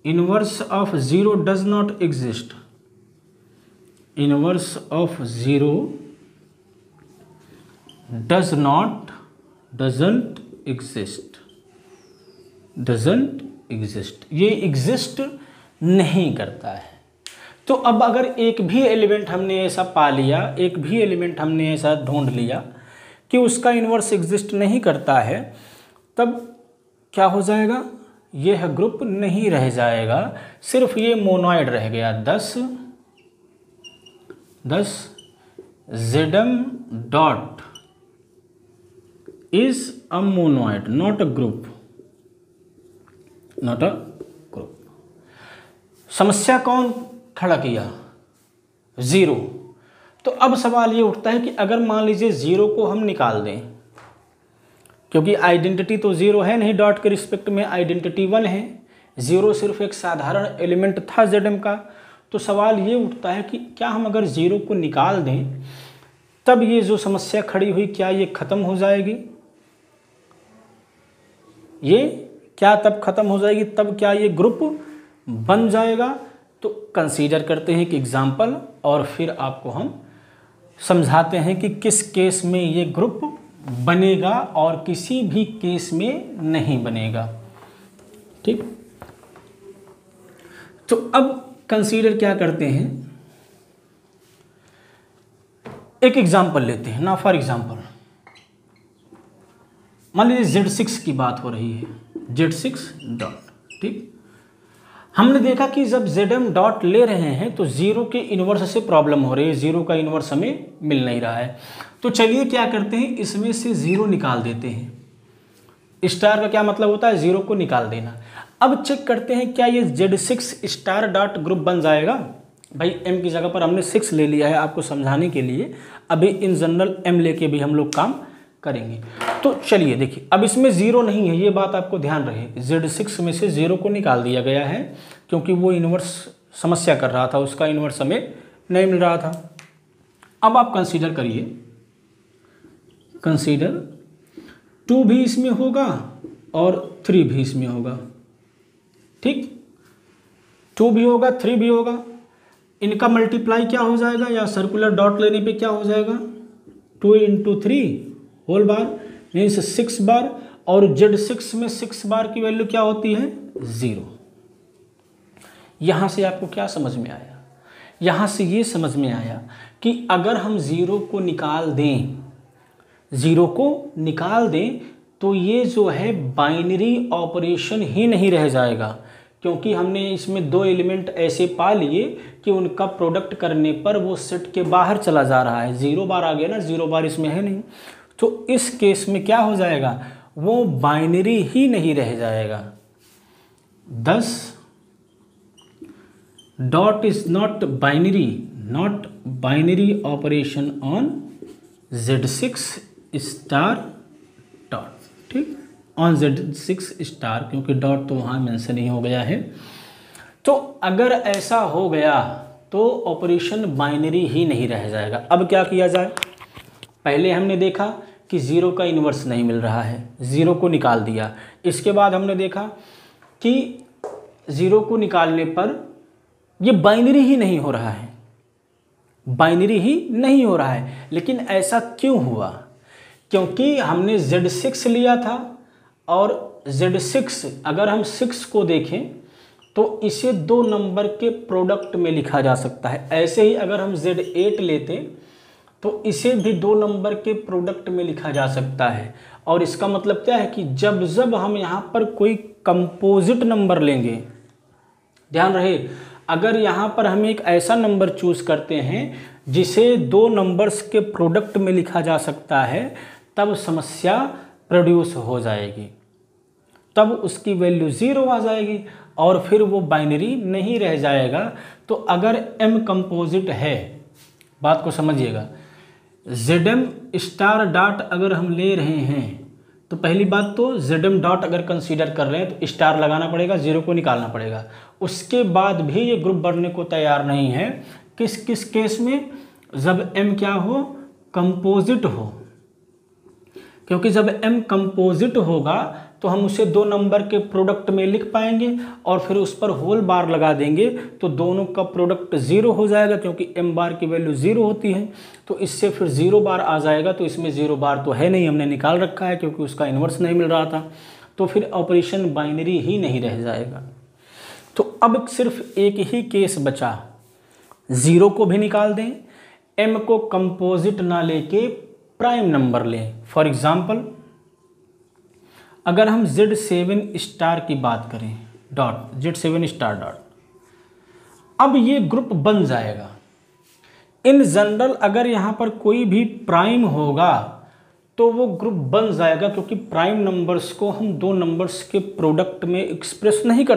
inverse of zero does not exist, inverse of zero doesn't exist, ये एग्जिस्ट नहीं करता है। तो अब अगर एक भी एलिमेंट हमने ऐसा पा लिया, एक भी एलिमेंट हमने ऐसा ढूंढ लिया कि उसका इन्वर्स एग्जिस्ट नहीं करता है, तब क्या हो जाएगा, यह ग्रुप नहीं रह जाएगा, सिर्फ ये मोनोइड रह गया। 10 Zm dot is a monoid not a group, not a group. समस्या कौन खड़ा किया, 0। तो अब सवाल ये उठता है कि अगर मान लीजिए 0 को हम निकाल दें, क्योंकि आइडेंटिटी तो 0 है नहीं, डॉट के रिस्पेक्ट में आइडेंटिटी 1 है, 0 सिर्फ एक साधारण एलिमेंट था Zm का। तो सवाल ये उठता है कि क्या हम अगर 0 को निकाल दें तब ये जो समस्या खड़ी हुई क्या ये ख़त्म हो जाएगी, ये क्या तब ख़त्म हो जाएगी, तब क्या ये ग्रुप बन जाएगा। तो कंसीडर करते हैं कि एग्जाम्पल, और फिर आपको हम समझाते हैं कि किस केस में ये ग्रुप बनेगा और किसी भी केस में नहीं बनेगा। ठीक, तो अब कंसीडर क्या करते हैं, एक एग्जाम्पल लेते हैं ना। फॉर एग्जाम्पल मान लीजिए Z6 की बात हो रही है, Z6 डॉट। ठीक, हमने देखा कि जब Zm डॉट ले रहे हैं तो 0 के इन्वर्स से प्रॉब्लम हो रही है, 0 का इन्वर्स हमें मिल नहीं रहा है। तो चलिए क्या करते हैं, इसमें से 0 निकाल देते हैं। स्टार का क्या मतलब होता है, 0 को निकाल देना। अब चेक करते हैं क्या ये Z6 स्टार डॉट ग्रुप बन जाएगा। भाई m की जगह पर हमने 6 ले लिया है आपको समझाने के लिए, अभी इन जनरल m लेके भी हम लोग काम करेंगे। तो चलिए देखिए, अब इसमें 0 नहीं है, ये बात आपको ध्यान रहे। Z6 में से 0 को निकाल दिया गया है क्योंकि वो इन्वर्स समस्या कर रहा था, उसका इन्वर्स हमें नहीं मिल रहा था। अब आप कंसीडर करिए, कंसीडर 2 भी इसमें होगा और 3 भी इसमें होगा। ठीक, 2 भी होगा 3 भी होगा, इनका मल्टीप्लाई क्या हो जाएगा, या सर्कुलर डॉट लेने पे क्या हो जाएगा, 2 × 3 होल बार मीन्स 6 बार, और Z6 में 6 बार की वैल्यू क्या होती है, 0। यहाँ से आपको क्या समझ में आया, यहाँ से ये समझ में आया कि अगर हम 0 को निकाल दें, 0 को निकाल दें तो ये जो है बाइनरी ऑपरेशन ही नहीं रह जाएगा, क्योंकि हमने इसमें 2 एलिमेंट ऐसे पा लिए कि उनका प्रोडक्ट करने पर वो सेट के बाहर चला जा रहा है। 0 बार आ गया ना, 0 बार इसमें है नहीं। तो इस केस में क्या हो जाएगा, वो बाइनरी ही नहीं रह जाएगा। 10 dot is not binary operation on Z6 star dot. ठीक, ऑन Z6 स्टार, क्योंकि डॉट तो वहाँ मेंशन ही हो गया है। तो अगर ऐसा हो गया तो ऑपरेशन बाइनरी ही नहीं रह जाएगा। अब क्या किया जाए, पहले हमने देखा कि 0 का इन्वर्स नहीं मिल रहा है, 0 को निकाल दिया। इसके बाद हमने देखा कि 0 को निकालने पर ये बाइनरी ही नहीं हो रहा है, बाइनरी ही नहीं हो रहा है। लेकिन ऐसा क्यों हुआ, क्योंकि हमने Z6 लिया था, और Z6 अगर हम 6 को देखें तो इसे 2 नंबर के प्रोडक्ट में लिखा जा सकता है। ऐसे ही अगर हम Z8 लेते तो इसे भी 2 नंबर के प्रोडक्ट में लिखा जा सकता है। और इसका मतलब क्या है कि जब जब हम यहाँ पर कोई कंपोजिट नंबर लेंगे, ध्यान रहे, अगर यहाँ पर हम एक ऐसा नंबर चूज़ करते हैं जिसे 2 नंबर्स के प्रोडक्ट में लिखा जा सकता है, तब समस्या प्रोड्यूस हो जाएगी, तब उसकी वैल्यू 0 आ जाएगी और फिर वो बाइनरी नहीं रह जाएगा। तो अगर m कंपोजिट है, बात को समझिएगा, Zm स्टार डॉट अगर हम ले रहे हैं तो पहली बात तो Zm डॉट अगर कंसीडर कर रहे हैं तो स्टार लगाना पड़ेगा, 0 को निकालना पड़ेगा। उसके बाद भी ये ग्रुप बनने को तैयार नहीं है। किस किस केस में, जब m क्या हो, कंपोजिट हो, क्योंकि जब m कंपोजिट होगा तो हम उसे 2 नंबर के प्रोडक्ट में लिख पाएंगे और फिर उस पर होल बार लगा देंगे तो दोनों का प्रोडक्ट 0 हो जाएगा, क्योंकि m बार की वैल्यू 0 होती है। तो इससे फिर 0 बार आ जाएगा, तो इसमें 0 बार तो है नहीं, हमने निकाल रखा है क्योंकि उसका इन्वर्स नहीं मिल रहा था। तो फिर ऑपरेशन बाइनरी ही नहीं रह जाएगा। तो अब सिर्फ एक ही केस बचा ज़ीरो को भी निकाल दें, m को कंपोजिट ना लेके प्राइम नंबर लें। फॉर एग्जाम्पल अगर हम Z7 स्टार की बात करें, डॉट Z7 स्टार डॉट, अब ये ग्रुप बन जाएगा। इन जनरल अगर यहाँ पर कोई भी प्राइम होगा तो वो ग्रुप बन जाएगा, क्योंकि प्राइम नंबर्स को हम दो नंबर्स के प्रोडक्ट में एक्सप्रेस नहीं कर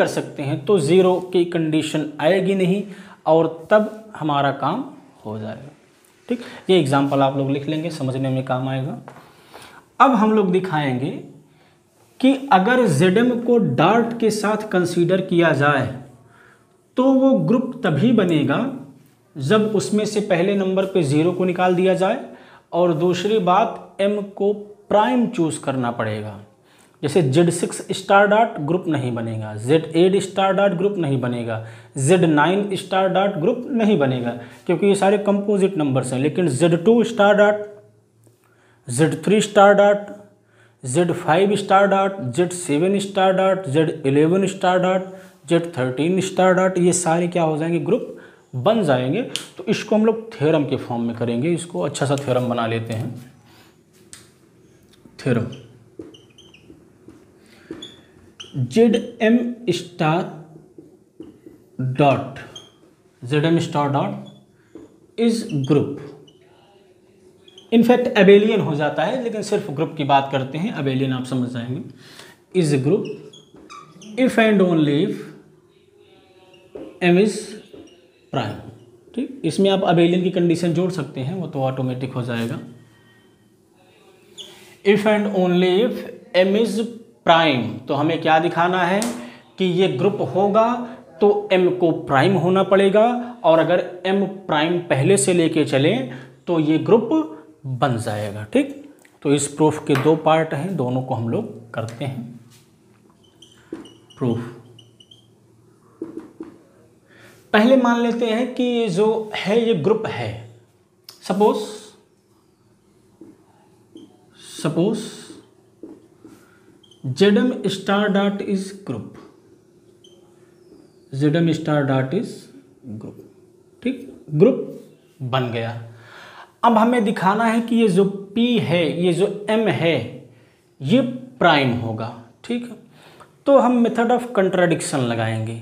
सकते हैं, तो ज़ीरो की कंडीशन आएगी नहीं और तब हमारा काम हो जाएगा। ठीक, ये एग्जांपल आप लोग लिख लेंगे, समझने में काम आएगा। अब हम लोग दिखाएंगे कि अगर ZM को डॉट के साथ कंसीडर किया जाए तो वो ग्रुप तभी बनेगा जब उसमें से पहले नंबर पे ज़ीरो को निकाल दिया जाए, और दूसरी बात M को प्राइम चूज करना पड़ेगा। जैसे Z6 स्टार डॉट ग्रुप नहीं बनेगा, Z8 स्टार डॉट ग्रुप नहीं बनेगा, Z9 स्टार डॉट ग्रुप नहीं बनेगा, क्योंकि ये सारे कंपोजिट नंबर्स हैं। लेकिन Z2 star dot, Z3 star dot, Z5 star dot, Z7 star dot, Z11 star dot, Z13 star dot, ये सारे क्या हो जाएंगे, ग्रुप बन जाएंगे। तो इसको हम लोग थ्योरम के फॉर्म में करेंगे। इसको अच्छा सा थ्योरम बना लेते हैं। Theorem ZM star dot, ZM star dot is group. In fact abelian हो जाता है, लेकिन सिर्फ ग्रुप की बात करते हैं, अबेलियन आप समझ जाएंगे। Is group if and only if M is prime. ठीक, इसमें आप अबेलियन की कंडीशन जोड़ सकते हैं, वो तो ऑटोमेटिक हो जाएगा। If and only if M is prime, तो हमें क्या दिखाना है कि ये ग्रुप होगा तो M को प्राइम होना पड़ेगा, और अगर M प्राइम पहले से लेके चले तो ये ग्रुप बन जाएगा। ठीक, तो इस प्रूफ के दो पार्ट हैं, दोनों को हम लोग करते हैं। प्रूफ पहले मान लेते हैं कि ये जो है ये ग्रुप है। Suppose ZM star dot is group, ZM star dot is group. ठीक, ग्रुप बन गया। अब हमें दिखाना है कि ये जो P है, ये जो M है, ये प्राइम होगा। ठीक, तो हम मेथड ऑफ कंट्राडिक्शन लगाएंगे,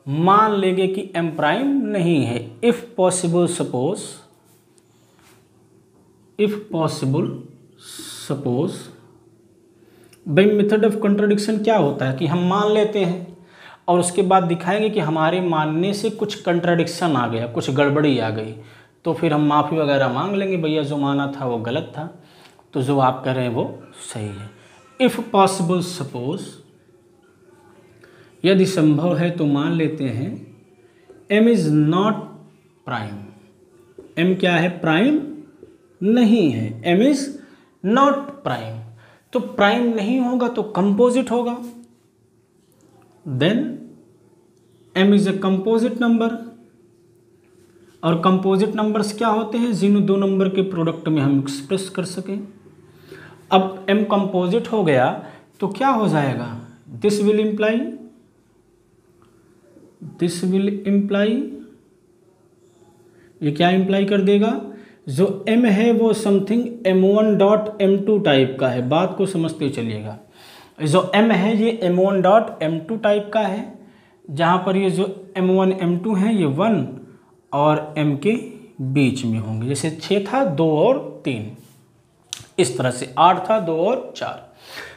मान लेंगे कि M प्राइम नहीं है। इफ पॉसिबल सपोज भाई मेथड ऑफ कंट्राडिक्शन क्या होता है कि हम मान लेते हैं और उसके बाद दिखाएंगे कि हमारे मानने से कुछ कंट्राडिक्शन आ गया, कुछ गड़बड़ी आ गई, तो फिर हम माफ़ी वगैरह मांग लेंगे, भैया जो माना था वो गलत था, तो जो आप कह रहे हैं वो सही है। इफ़ पॉसिबल सपोज, यदि संभव है तो मान लेते हैं M is not prime. M क्या है, प्राइम नहीं है। M इज़ नॉट प्राइम, तो प्राइम नहीं होगा तो कंपोजिट होगा। Then M is a composite number, और कंपोजिट नंबर्स क्या होते हैं, जिन दो नंबर के प्रोडक्ट में हम एक्सप्रेस कर सकें। अब M कंपोजिट हो गया तो क्या हो जाएगा, दिस विल इम्प्लाई, ये क्या इम्प्लाई कर देगा, जो M है वो something M1 dot M2 type का है। बात को समझते चलिएगा, जो M है ये M1 डॉट M2 टाइप का है, जहाँ पर ये जो M1 M2 है ये 1 और M के बीच में होंगे। जैसे 6 था 2 और 3, इस तरह से 8 था 2 और 4।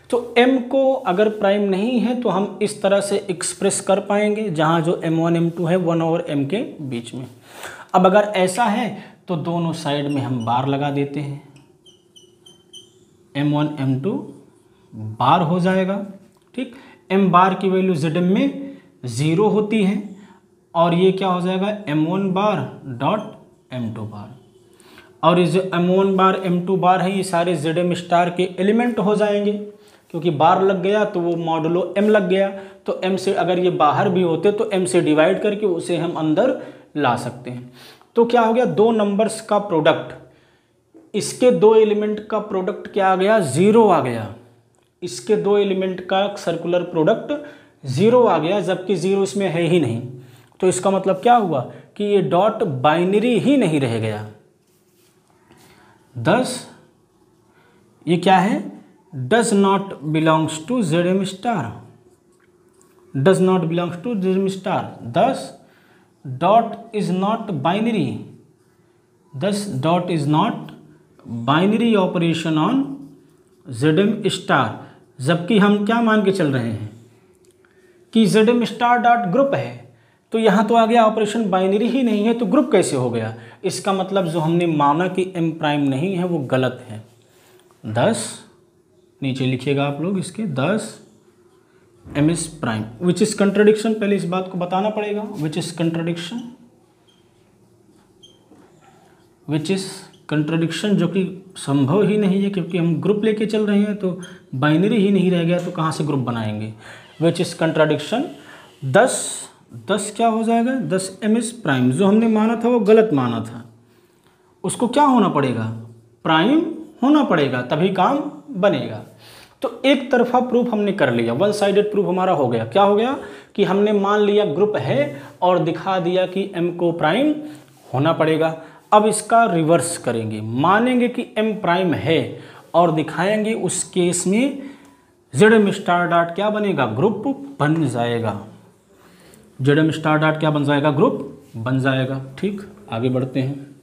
तो M को अगर प्राइम नहीं है तो हम इस तरह से एक्सप्रेस कर पाएंगे, जहाँ जो M1 M2 है 1 और M के बीच में। अब अगर ऐसा है तो दोनों साइड में हम बार लगा देते हैं, M1 M2 बार हो जाएगा। ठीक, M बार की वैल्यू ZM में 0 होती है, और ये क्या हो जाएगा, M1 बार डॉट M2 बार, और ये जो M1 बार M2 बार है ये सारे ZM स्टार के एलिमेंट हो जाएंगे, क्योंकि बार लग गया तो वो मॉडुलो M लग गया। तो M से अगर ये बाहर भी होते तो M से डिवाइड करके उसे हम अंदर ला सकते हैं। तो क्या हो गया, दो नंबर्स का प्रोडक्ट, इसके दो एलिमेंट का प्रोडक्ट क्या आ गया, 0 आ गया। इसके दो एलिमेंट का सर्कुलर प्रोडक्ट 0 आ गया, जबकि 0 इसमें है ही नहीं। तो इसका मतलब क्या हुआ कि ये डॉट बाइनरी ही नहीं रह गया। 10 ये क्या है, does not belongs to ZM star, does not belongs to ZM star. 10 dot is not binary, 10 dot is not binary operation on ZM star. जबकि हम क्या मान के चल रहे हैं कि ZM स्टार डॉट ग्रुप है, तो यहाँ तो आ गया ऑपरेशन बाइनरी ही नहीं है, तो ग्रुप कैसे हो गया। इसका मतलब जो हमने माना कि M प्राइम नहीं है वो गलत है। 10 नीचे लिखिएगा आप लोग इसके, 10 MS prime which is contradiction. पहले इस बात को बताना पड़ेगा, which is contradiction, which is contradiction जो कि संभव ही नहीं है, क्योंकि हम ग्रुप लेके चल रहे हैं तो बाइनरी ही नहीं रह गया, तो कहाँ से ग्रुप बनाएंगे। विच इज कंट्राडिक्शन 10 क्या हो जाएगा, 10 MS प्राइम। जो हमने माना था वो गलत माना था, उसको क्या होना पड़ेगा, प्राइम होना पड़ेगा, तभी काम बनेगा। तो एक तरफा प्रूफ हमने कर लिया, वन साइडेड प्रूफ हमारा हो गया। क्या हो गया कि हमने मान लिया ग्रुप है और दिखा दिया कि M को प्राइम होना पड़ेगा। अब इसका रिवर्स करेंगे, मानेंगे कि M प्राइम है और दिखाएंगे उस केस में ZM स्टार डॉट क्या बनेगा, ग्रुप बन जाएगा। ZM स्टार डॉट क्या बन जाएगा, ग्रुप बन जाएगा। ठीक, आगे बढ़ते हैं।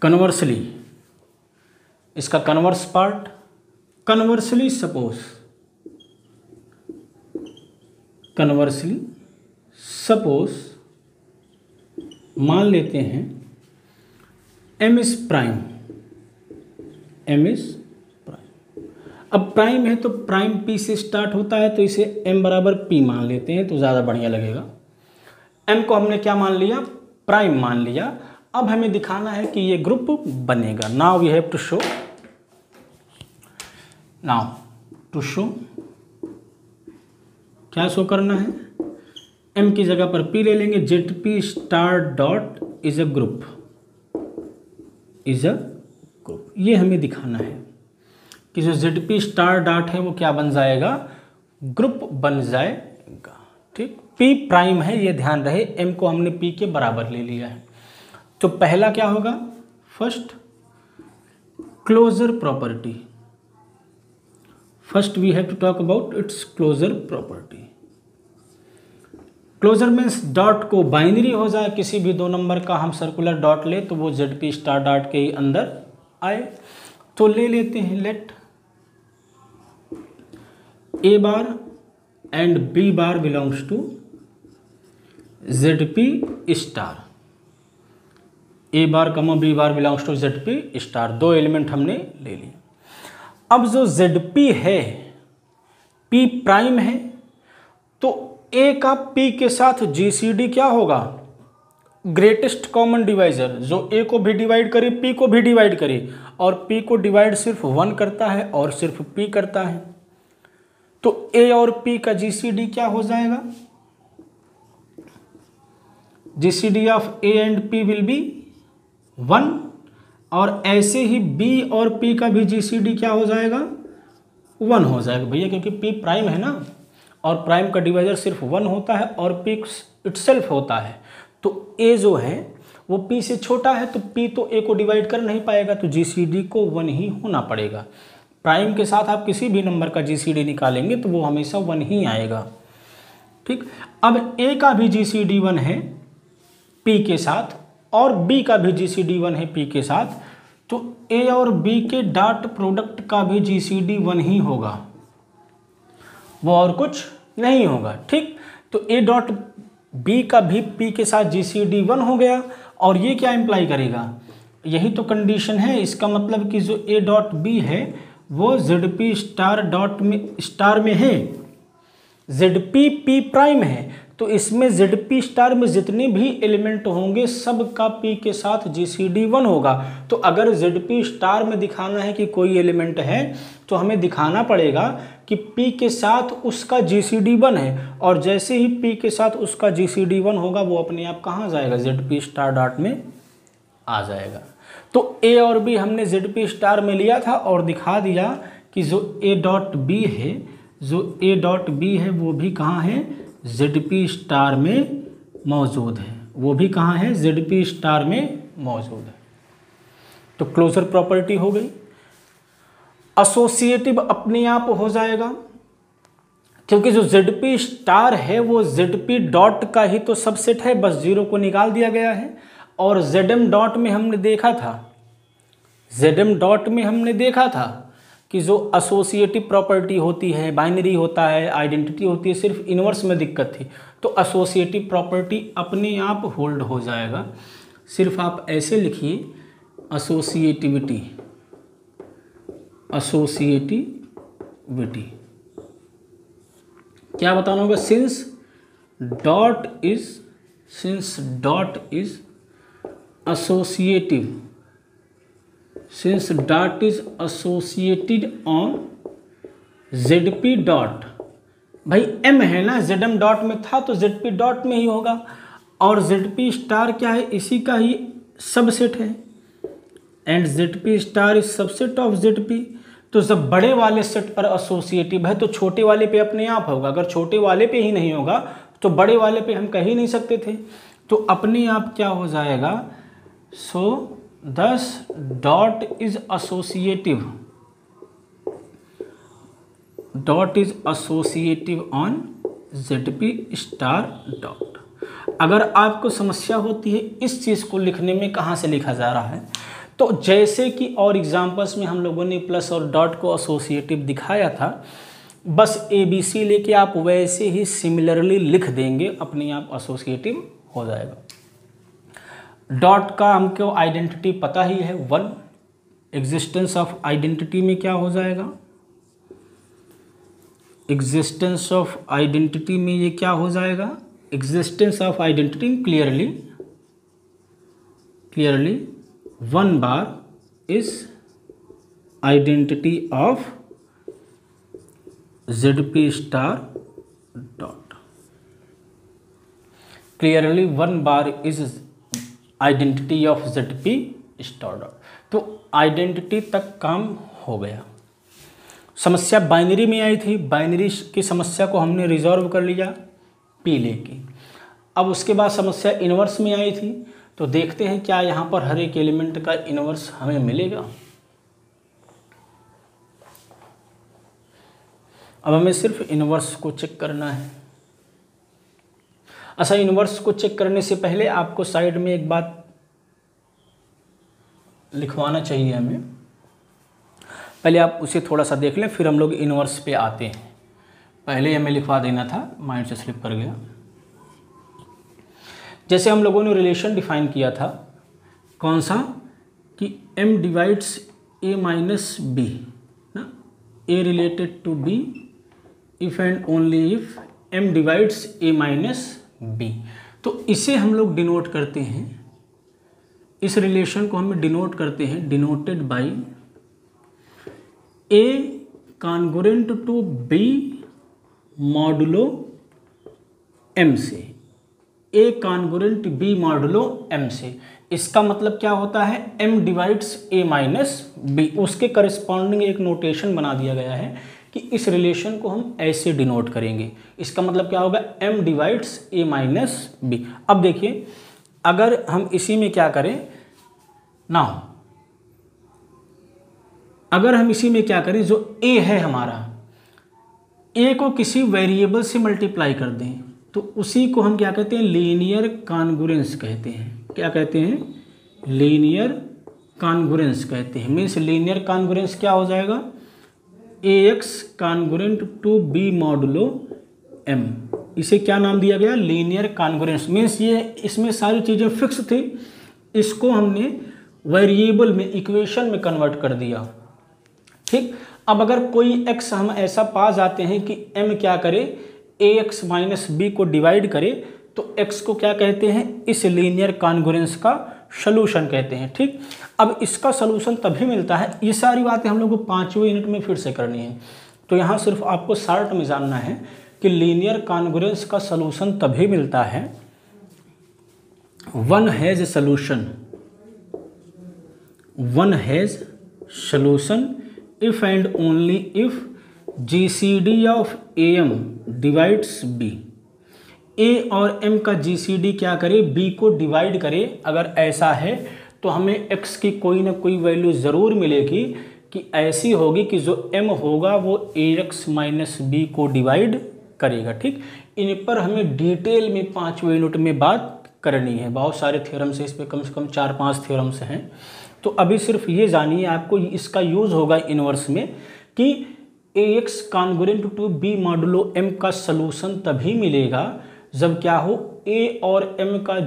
कन्वर्सली, इसका converse part, conversely suppose, conversely suppose मान लेते हैं MS प्राइम, MS प्राइम। अब प्राइम है तो प्राइम P से स्टार्ट होता है, तो इसे M बराबर P मान लेते हैं तो ज़्यादा बढ़िया लगेगा। M को हमने क्या मान लिया, प्राइम मान लिया। अब हमें दिखाना है कि ये ग्रुप बनेगा। Now we have to show, now to show क्या शो करना है, M की जगह पर P ले लेंगे। ZP star dot is a group, is a group. ये हमें दिखाना है कि जो ZP स्टार डॉट है वो क्या बन जाएगा, ग्रुप बन जाएगा। ठीक, P प्राइम है ये ध्यान रहे, M को हमने P के बराबर ले लिया है। तो पहला क्या होगा, first closure property, first we have to talk about its closure property. Closure means dot को बाइनरी हो जाए, किसी भी 2 नंबर का हम सर्कुलर डॉट ले तो वो ZP स्टार डॉट के ही अंदर आए। तो ले लेते हैं, let A bar and B bar belongs to ZP star, A bar comma B bar belongs to ZP star. 2 element हमने ले लिए। अब जो ZP है P प्राइम है, तो A का P के साथ GCD क्या होगा, ग्रेटेस्ट कॉमन डिवाइजर। जो A को भी डिवाइड करे P को भी डिवाइड करे, और P को डिवाइड सिर्फ 1 करता है और सिर्फ P करता है। तो A और P का GCD क्या हो जाएगा, GCD of A and P will be 1। और ऐसे ही B और P का भी GCD क्या हो जाएगा, 1 हो जाएगा भैया, क्योंकि P प्राइम है ना, और प्राइम का डिवाइजर सिर्फ 1 होता है और P इटसेल्फ होता है। तो A जो है वो P से छोटा है, तो P तो A को डिवाइड कर नहीं पाएगा, तो GCD को 1 ही होना पड़ेगा। प्राइम के साथ आप किसी भी नंबर का GCD निकालेंगे तो वो हमेशा 1 ही आएगा। ठीक, अब A का भी GCD 1 है P के साथ, और B का भी GCD 1 है P के साथ, तो A और B के डॉट प्रोडक्ट का भी GCD 1 ही होगा, वो और कुछ नहीं होगा। ठीक, तो A डॉट B का भी P के साथ GCD 1 हो गया, और ये क्या इम्प्लाई करेगा, यही तो कंडीशन है। इसका मतलब कि जो A डॉट B है वो ZP स्टार डॉट में स्टार में है, ZP P प्राइम है, तो इसमें ZP स्टार में जितने भी एलिमेंट होंगे सब का P के साथ GCD 1 होगा। तो अगर ZP स्टार में दिखाना है कि कोई एलिमेंट है, तो हमें दिखाना पड़ेगा कि P के साथ उसका GCD 1 है, और जैसे ही P के साथ उसका GCD 1 होगा वो अपने आप कहाँ जाएगा, ZP स्टार डॉट में आ जाएगा। तो A और B हमने ZP स्टार में लिया था और दिखा दिया कि जो A डॉट B है, जो A डॉट B है वो भी कहाँ है, ZP स्टार में मौजूद है, वो भी कहाँ है, ZP स्टार में मौजूद है। तो क्लोजर प्रॉपर्टी हो गई। एसोसिएटिव अपने आप हो जाएगा, क्योंकि जो ZP स्टार है वो ZP डॉट का ही तो सबसेट है, बस जीरो को निकाल दिया गया है। और ZM डॉट में हमने देखा था, ZM डॉट में हमने देखा था कि जो एसोसिएटिव प्रॉपर्टी होती है, बाइनरी होता है, आइडेंटिटी होती है, सिर्फ इनवर्स में दिक्कत थी। तो एसोसिएटिव प्रॉपर्टी अपने आप होल्ड हो जाएगा। सिर्फ आप ऐसे लिखिए, एसोसिएटिविटी, एसोसिएटिविटी क्या बताना होगा, since dot is associative, since dot is associated on ZP dot, भाई M है ना, ZM डॉट में था तो ZP डॉट में ही होगा, और ZP स्टार क्या है, इसी का ही सबसेट है, and ZP star is subset of ZP। तो जब बड़े वाले सेट पर एसोसिएटिव है तो छोटे वाले पे अपने आप होगा, अगर छोटे वाले पे ही नहीं होगा तो बड़े वाले पे हम कह ही नहीं सकते थे, तो अपने आप क्या हो जाएगा, सो दस dot is associative, dot is associative on ZP star dot. अगर आपको समस्या होती है इस चीज़ को लिखने में कहाँ से लिखा जा रहा है, तो जैसे कि और एग्जाम्पल्स में हम लोगों ने प्लस और डॉट को एसोसिएटिव दिखाया था, बस ABC लेके आप वैसे ही सिमिलरली लिख देंगे, अपने आप एसोसिएटिव हो जाएगा। डॉट का हमको आइडेंटिटी पता ही है, 1, एग्जिस्टेंस ऑफ आइडेंटिटी में क्या हो जाएगा, एग्जिस्टेंस ऑफ आइडेंटिटी में ये क्या हो जाएगा, existence of identity clearly 1 bar is identity of ZP star dot, clearly 1 bar is identity of ZP star dot. तो आइडेंटिटी तक काम हो गया। समस्या बाइनरी में आई थी, बाइनरी की समस्या को हमने रिजॉल्व कर लिया P लेके। अब उसके बाद समस्या इनवर्स में आई थी, तो देखते हैं क्या यहाँ पर हर एक एलिमेंट का इनवर्स हमें मिलेगा। अब हमें सिर्फ इनवर्स को चेक करना है। अच्छा, इनवर्स को चेक करने से पहले आपको साइड में एक बात लिखवाना चाहिए हमें, पहले आप उसे थोड़ा सा देख लें, फिर हम लोग इनवर्स पे आते हैं। पहले हमें लिखवा देना था, माइंड से स्लिप कर गया। जैसे हम लोगों ने रिलेशन डिफाइन किया था, कौन सा, कि M divides A minus B ना, A related to B if and only if M divides A minus B। तो इसे हम लोग डिनोट करते हैं, इस रिलेशन को हम डिनोट करते हैं, denoted by A congruent to B modulo M से, A congruent B modulo M से। इसका मतलब क्या होता है, M divides A minus B, उसके करस्पॉन्डिंग एक नोटेशन बना दिया गया है कि इस रिलेशन को हम ऐसे डिनोट करेंगे। इसका मतलब क्या होगा, M divides A minus B। अब देखिए, अगर हम इसी में क्या करें ना, अगर हम इसी में क्या करें, जो A है हमारा, A को किसी वेरिएबल से मल्टीप्लाई कर दें, तो उसी को हम क्या कहते हैं, लीनियर कॉन्ग्रुएंस कहते हैं। क्या कहते हैं, लीनियर कॉन्ग्रुएंस कहते हैं। मीन्स लीनियर कॉन्ग्रुएंस क्या हो जाएगा, AX congruent to B modulo M। इसे क्या नाम दिया गया, लीनियर कॉन्ग्रुएंस। मीन्स ये इसमें सारी चीज़ें फिक्स थी, इसको हमने वेरिएबल में, इक्वेशन में कन्वर्ट कर दिया। ठीक, अब अगर कोई x हम ऐसा पा जाते हैं कि M क्या करे, AX माइनस B को डिवाइड करे, तो x को क्या कहते हैं, इस लीनियर कॉन्ग्रुएंस का सॉल्यूशन कहते हैं। ठीक, अब इसका सॉल्यूशन तभी मिलता है, ये सारी बातें हम लोग को 5वें यूनिट में फिर से करनी है, तो यहाँ सिर्फ आपको शॉर्ट में जानना है कि लीनियर कॉन्ग्रुएंस का सॉल्यूशन तभी मिलता है, one has solution, one has solution if and only if GCD of AM divides B। ए और एम का जीसीडी क्या करे, बी को डिवाइड करे। अगर ऐसा है तो हमें एक्स की कोई ना कोई वैल्यू ज़रूर मिलेगी कि ऐसी होगी कि जो एम होगा वो ए एक्स माइनस बी को डिवाइड करेगा। ठीक, इन पर हमें डिटेल में 5 यूनिट में बात करनी है। बहुत सारे थ्योरम्स है, इस पर कम से कम 4-5 थ्योरम्स हैं। तो अभी सिर्फ ये जानिए, आपको इसका यूज़ होगा इनवर्स में कि A X congruent to B modulo M का सलूशन तभी मिलेगा जब क्या हो, ए और एम का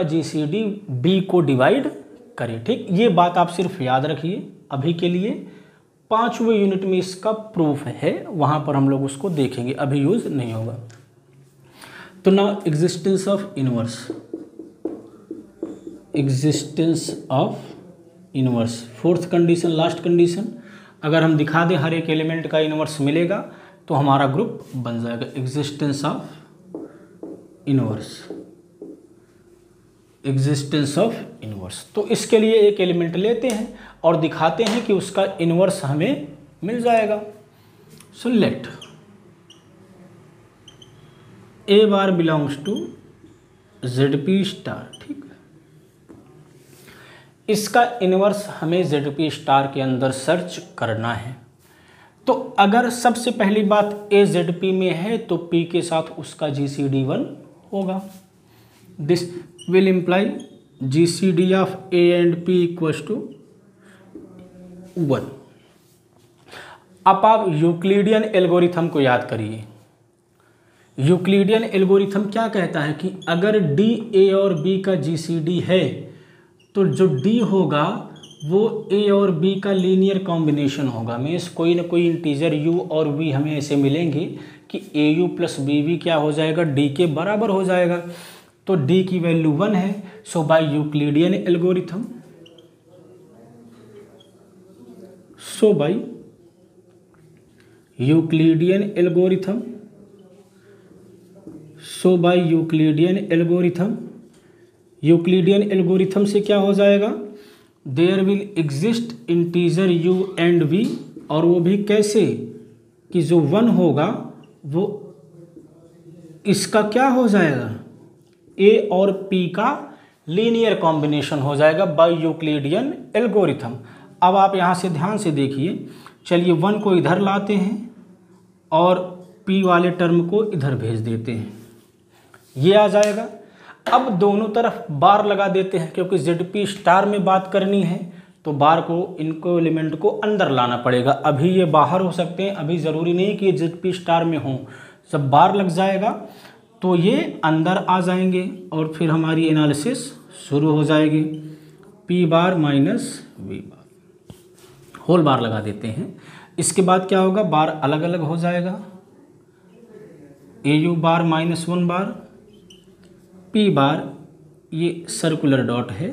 जीसीडी बी को डिवाइड करे। ठीक, ये बात आप सिर्फ याद रखिए। अभी के लिए 5वें यूनिट में इसका प्रूफ है, वहाँ पर हम लोग उसको देखेंगे, अभी यूज़ नहीं होगा। तो ना existence of inverse, fourth condition, last condition, अगर हम दिखा दें हर एक एलिमेंट का इनवर्स मिलेगा तो हमारा ग्रुप बन जाएगा। Existence of inverse. तो इसके लिए एक एलिमेंट लेते हैं और दिखाते हैं कि उसका इनवर्स हमें मिल जाएगा। So let A bar belongs to ZP star. ठीक, इसका इनवर्स हमें ZP स्टार के अंदर सर्च करना है। तो अगर सबसे पहली बात A ZP में है तो P के साथ उसका GCD 1 होगा। This will imply GCD of A and P equals to 1। अब आप यूक्लिडियन एल्गोरिथम को याद करिए। यूक्लिडियन एल्गोरिथम क्या कहता है कि अगर D A और B का GCD है तो जो D होगा वो A और B का लीनियर कॉम्बिनेशन होगा। मीन्स कोई ना कोई इंटीजर U और V हमें ऐसे मिलेंगे कि AU प्लस BV क्या हो जाएगा, D के बराबर हो जाएगा। तो D की वैल्यू 1 है। So by Euclidean algorithm, Euclidean algorithm से क्या हो जाएगा, there will exist integer U and V, और वो भी कैसे कि जो 1 होगा वो इसका क्या हो जाएगा, A और P का लीनियर कॉम्बिनेशन हो जाएगा बाय यूक्लिडियन एल्गोरिथम। अब आप यहाँ से ध्यान से देखिए, चलिए 1 को इधर लाते हैं और P वाले टर्म को इधर भेज देते हैं, ये आ जाएगा। अब दोनों तरफ बार लगा देते हैं, क्योंकि ZP स्टार में बात करनी है तो बार को, इनको एलिमेंट को अंदर लाना पड़ेगा। अभी ये बाहर हो सकते हैं, अभी ज़रूरी नहीं कि ये ZP स्टार में हो। जब बार लग जाएगा तो ये अंदर आ जाएंगे और फिर हमारी एनालिसिस शुरू हो जाएगी। P बार माइनस V बार, होल बार लगा देते हैं। इसके बाद क्या होगा, बार अलग अलग हो जाएगा, AU बार माइनस 1 बार, P बार ये सर्कुलर डॉट है।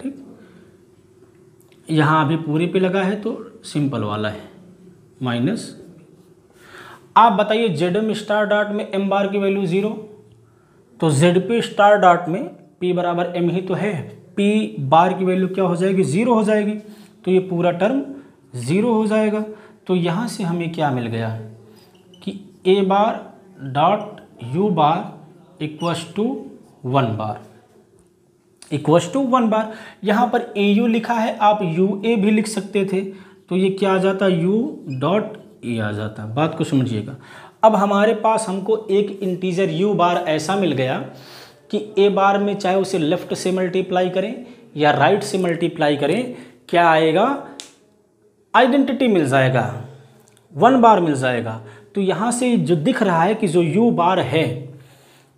ठीक, यहाँ अभी पूरे पे लगा है तो सिंपल वाला है माइनस। आप बताइए ZM स्टार डॉट में M बार की वैल्यू 0, तो ZP स्टार डॉट में P बराबर M ही तो है, P बार की वैल्यू क्या हो जाएगी, 0 हो जाएगी। तो ये पूरा टर्म 0 हो जाएगा। तो यहाँ से हमें क्या मिल गया कि A bar dot U bar equals to 1 bar, equals to 1 bar. यहाँ पर AU लिखा है, आप UA भी लिख सकते थे, तो ये क्या आ जाता, U डॉट A आ जाता। बात को समझिएगा। अब हमारे पास हमको एक इंटीजर U बार ऐसा मिल गया कि A बार में चाहे उसे लेफ्ट से मल्टीप्लाई करें या राइट से मल्टीप्लाई करें, क्या आएगा, आइडेंटिटी मिल जाएगा, 1 बार मिल जाएगा। तो यहाँ से जो दिख रहा है कि जो U बार है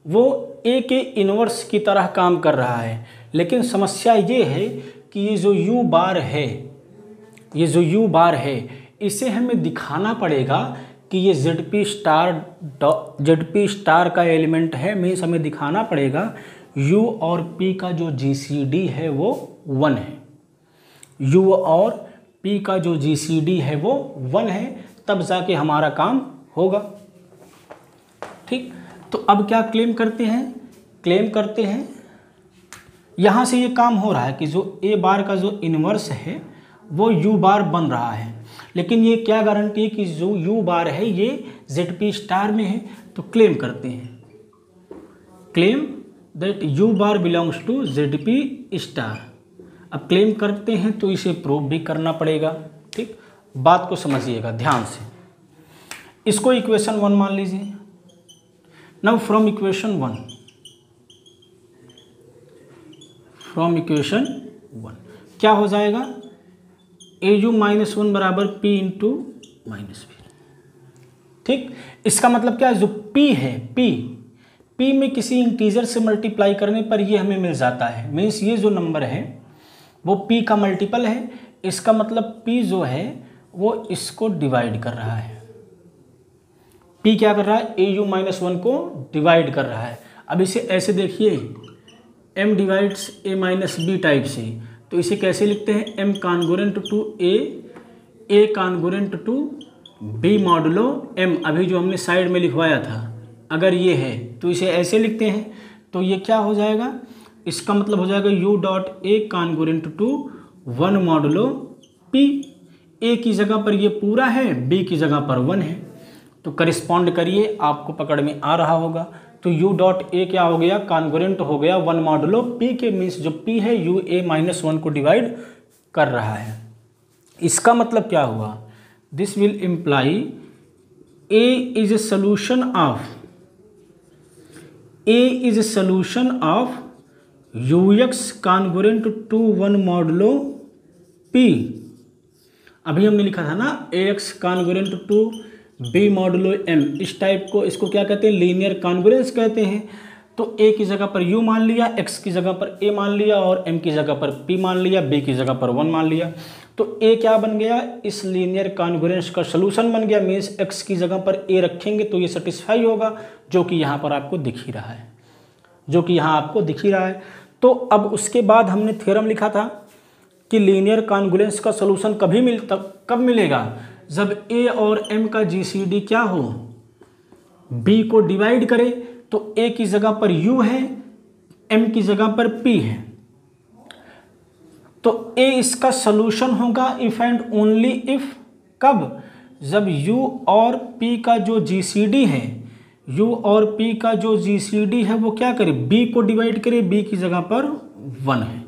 वो A के इन्वर्स की तरह काम कर रहा है। लेकिन समस्या ये है कि ये जो U बार है, इसे हमें दिखाना पड़ेगा कि ये ZP स्टार का एलिमेंट है। मीन्स हमें दिखाना पड़ेगा U और P का जो GCD है वो 1 है, U और P का जो GCD है वो 1 है, तब जाके हमारा काम होगा। ठीक, तो अब क्या क्लेम करते हैं यहाँ से ये काम हो रहा है कि जो A बार का जो इन्वर्स है वो U बार बन रहा है। लेकिन ये क्या गारंटी है कि जो यू बार है ये ZP स्टार में है, तो क्लेम करते हैं, claim that U bar belongs to ZP star. अब क्लेम करते हैं तो इसे प्रूव भी करना पड़ेगा, ठीक, बात को समझिएगा ध्यान से। इसको इक्वेशन 1 मान लीजिए। नाउ फ्रॉम इक्वेशन 1 क्या हो जाएगा, AU - 1 बराबर P इंटू माइनस P, ठीक। इसका मतलब क्या है, जो P है, P में किसी इंटीजर से मल्टीप्लाई करने पर ये हमें मिल जाता है, मीन्स ये जो नंबर है वो P का मल्टीपल है। इसका मतलब P जो है वो इसको डिवाइड कर रहा है, P क्या कर रहा है, AU - 1 को डिवाइड कर रहा है। अब इसे ऐसे देखिए, M divides A - B type से, तो इसे कैसे लिखते हैं, M congruent to A congruent to B modulo M, अभी जो हमने साइड में लिखवाया था, अगर ये है तो इसे ऐसे लिखते हैं। तो ये क्या हो जाएगा, इसका मतलब हो जाएगा U dot A congruent to 1 modulo P। A की जगह पर ये पूरा है, B की जगह पर 1 है, तो करिस्पॉन्ड करिए, आपको पकड़ में आ रहा होगा। तो U डॉट A क्या हो गया, कॉन्ग्रुएंट हो गया 1 मॉडुलो P के, मीन्स जो P है UA - 1 को डिवाइड कर रहा है। इसका मतलब क्या हुआ, this will imply A is a solution of UX congruent to 1 modulo P। अभी हमने लिखा था ना AX congruent to B modulo M, इस टाइप को, इसको क्या कहते हैं, लीनियर कॉन्ग्रुएंस कहते हैं। तो A की जगह पर U मान लिया, X की जगह पर A मान लिया और M की जगह पर P मान लिया, B की जगह पर 1 मान लिया। तो A क्या बन गया, इस लीनियर कॉन्ग्रुएंस का सलूशन बन गया, मीन्स X की जगह पर A रखेंगे तो ये सेटिस्फाई होगा, जो कि यहाँ पर आपको दिख ही रहा है, तो अब उसके बाद हमने थ्योरम लिखा था कि लीनियर कॉन्ग्रुएंस का सलूशन कब मिलेगा, जब A और M का GCD क्या हो, B को डिवाइड करे। तो A की जगह पर U है, M की जगह पर P है, तो A इसका सलूशन होगा इफ एंड ओनली इफ, कब, जब U और P का जो GCD है वो क्या करे, B को डिवाइड करे, B की जगह पर 1 है।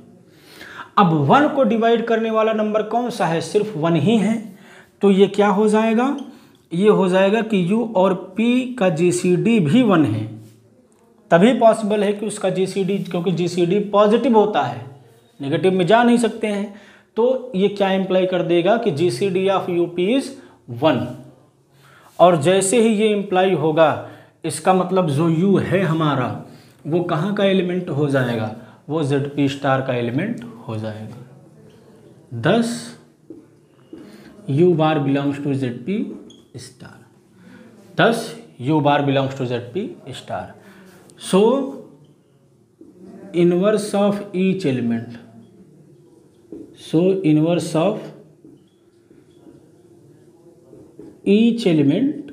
अब 1 को डिवाइड करने वाला नंबर कौन सा है, सिर्फ 1 ही है, तो ये क्या हो जाएगा, ये हो जाएगा कि U और P का GCD भी 1 है, तभी पॉसिबल है कि उसका GCD, क्योंकि GCD पॉजिटिव होता है, नेगेटिव में जा नहीं सकते हैं। तो ये क्या इम्प्लाई कर देगा कि GCD ऑफ UP इज 1, और जैसे ही ये इम्प्लाई होगा, इसका मतलब जो U है हमारा वो कहाँ का एलिमेंट हो जाएगा, वो ZP स्टार का एलिमेंट हो जाएगा। thus U bar belongs to ZP star. So inverse of each element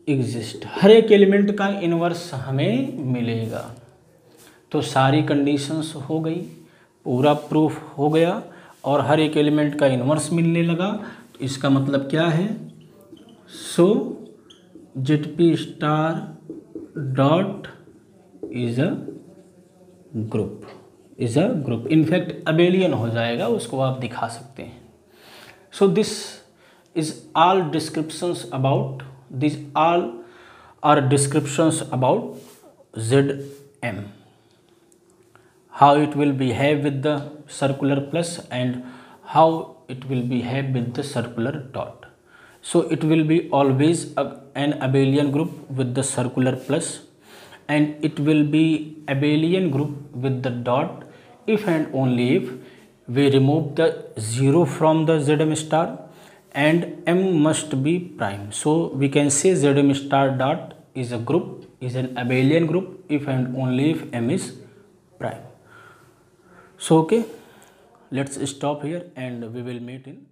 exist, हर एक एलिमेंट का इनवर्स हमें मिलेगा। तो सारी कंडीशंस हो गई, पूरा प्रूफ हो गया और हर एक एलिमेंट का इनवर्स मिलने लगा। तो इसका मतलब क्या है, सो ZP star dot is a group, in fact abelian हो जाएगा, उसको आप दिखा सकते हैं। So this is all descriptions about ZM, how it will behave with the circular plus and how it will behave with the circular dot. So it will be always an abelian group with the circular plus, and it will be abelian group with the dot if and only if we remove the 0 from the ZM star and M must be prime. So we can say ZM star dot is an abelian group if and only if M is prime. So okay, let's stop here and we will meet in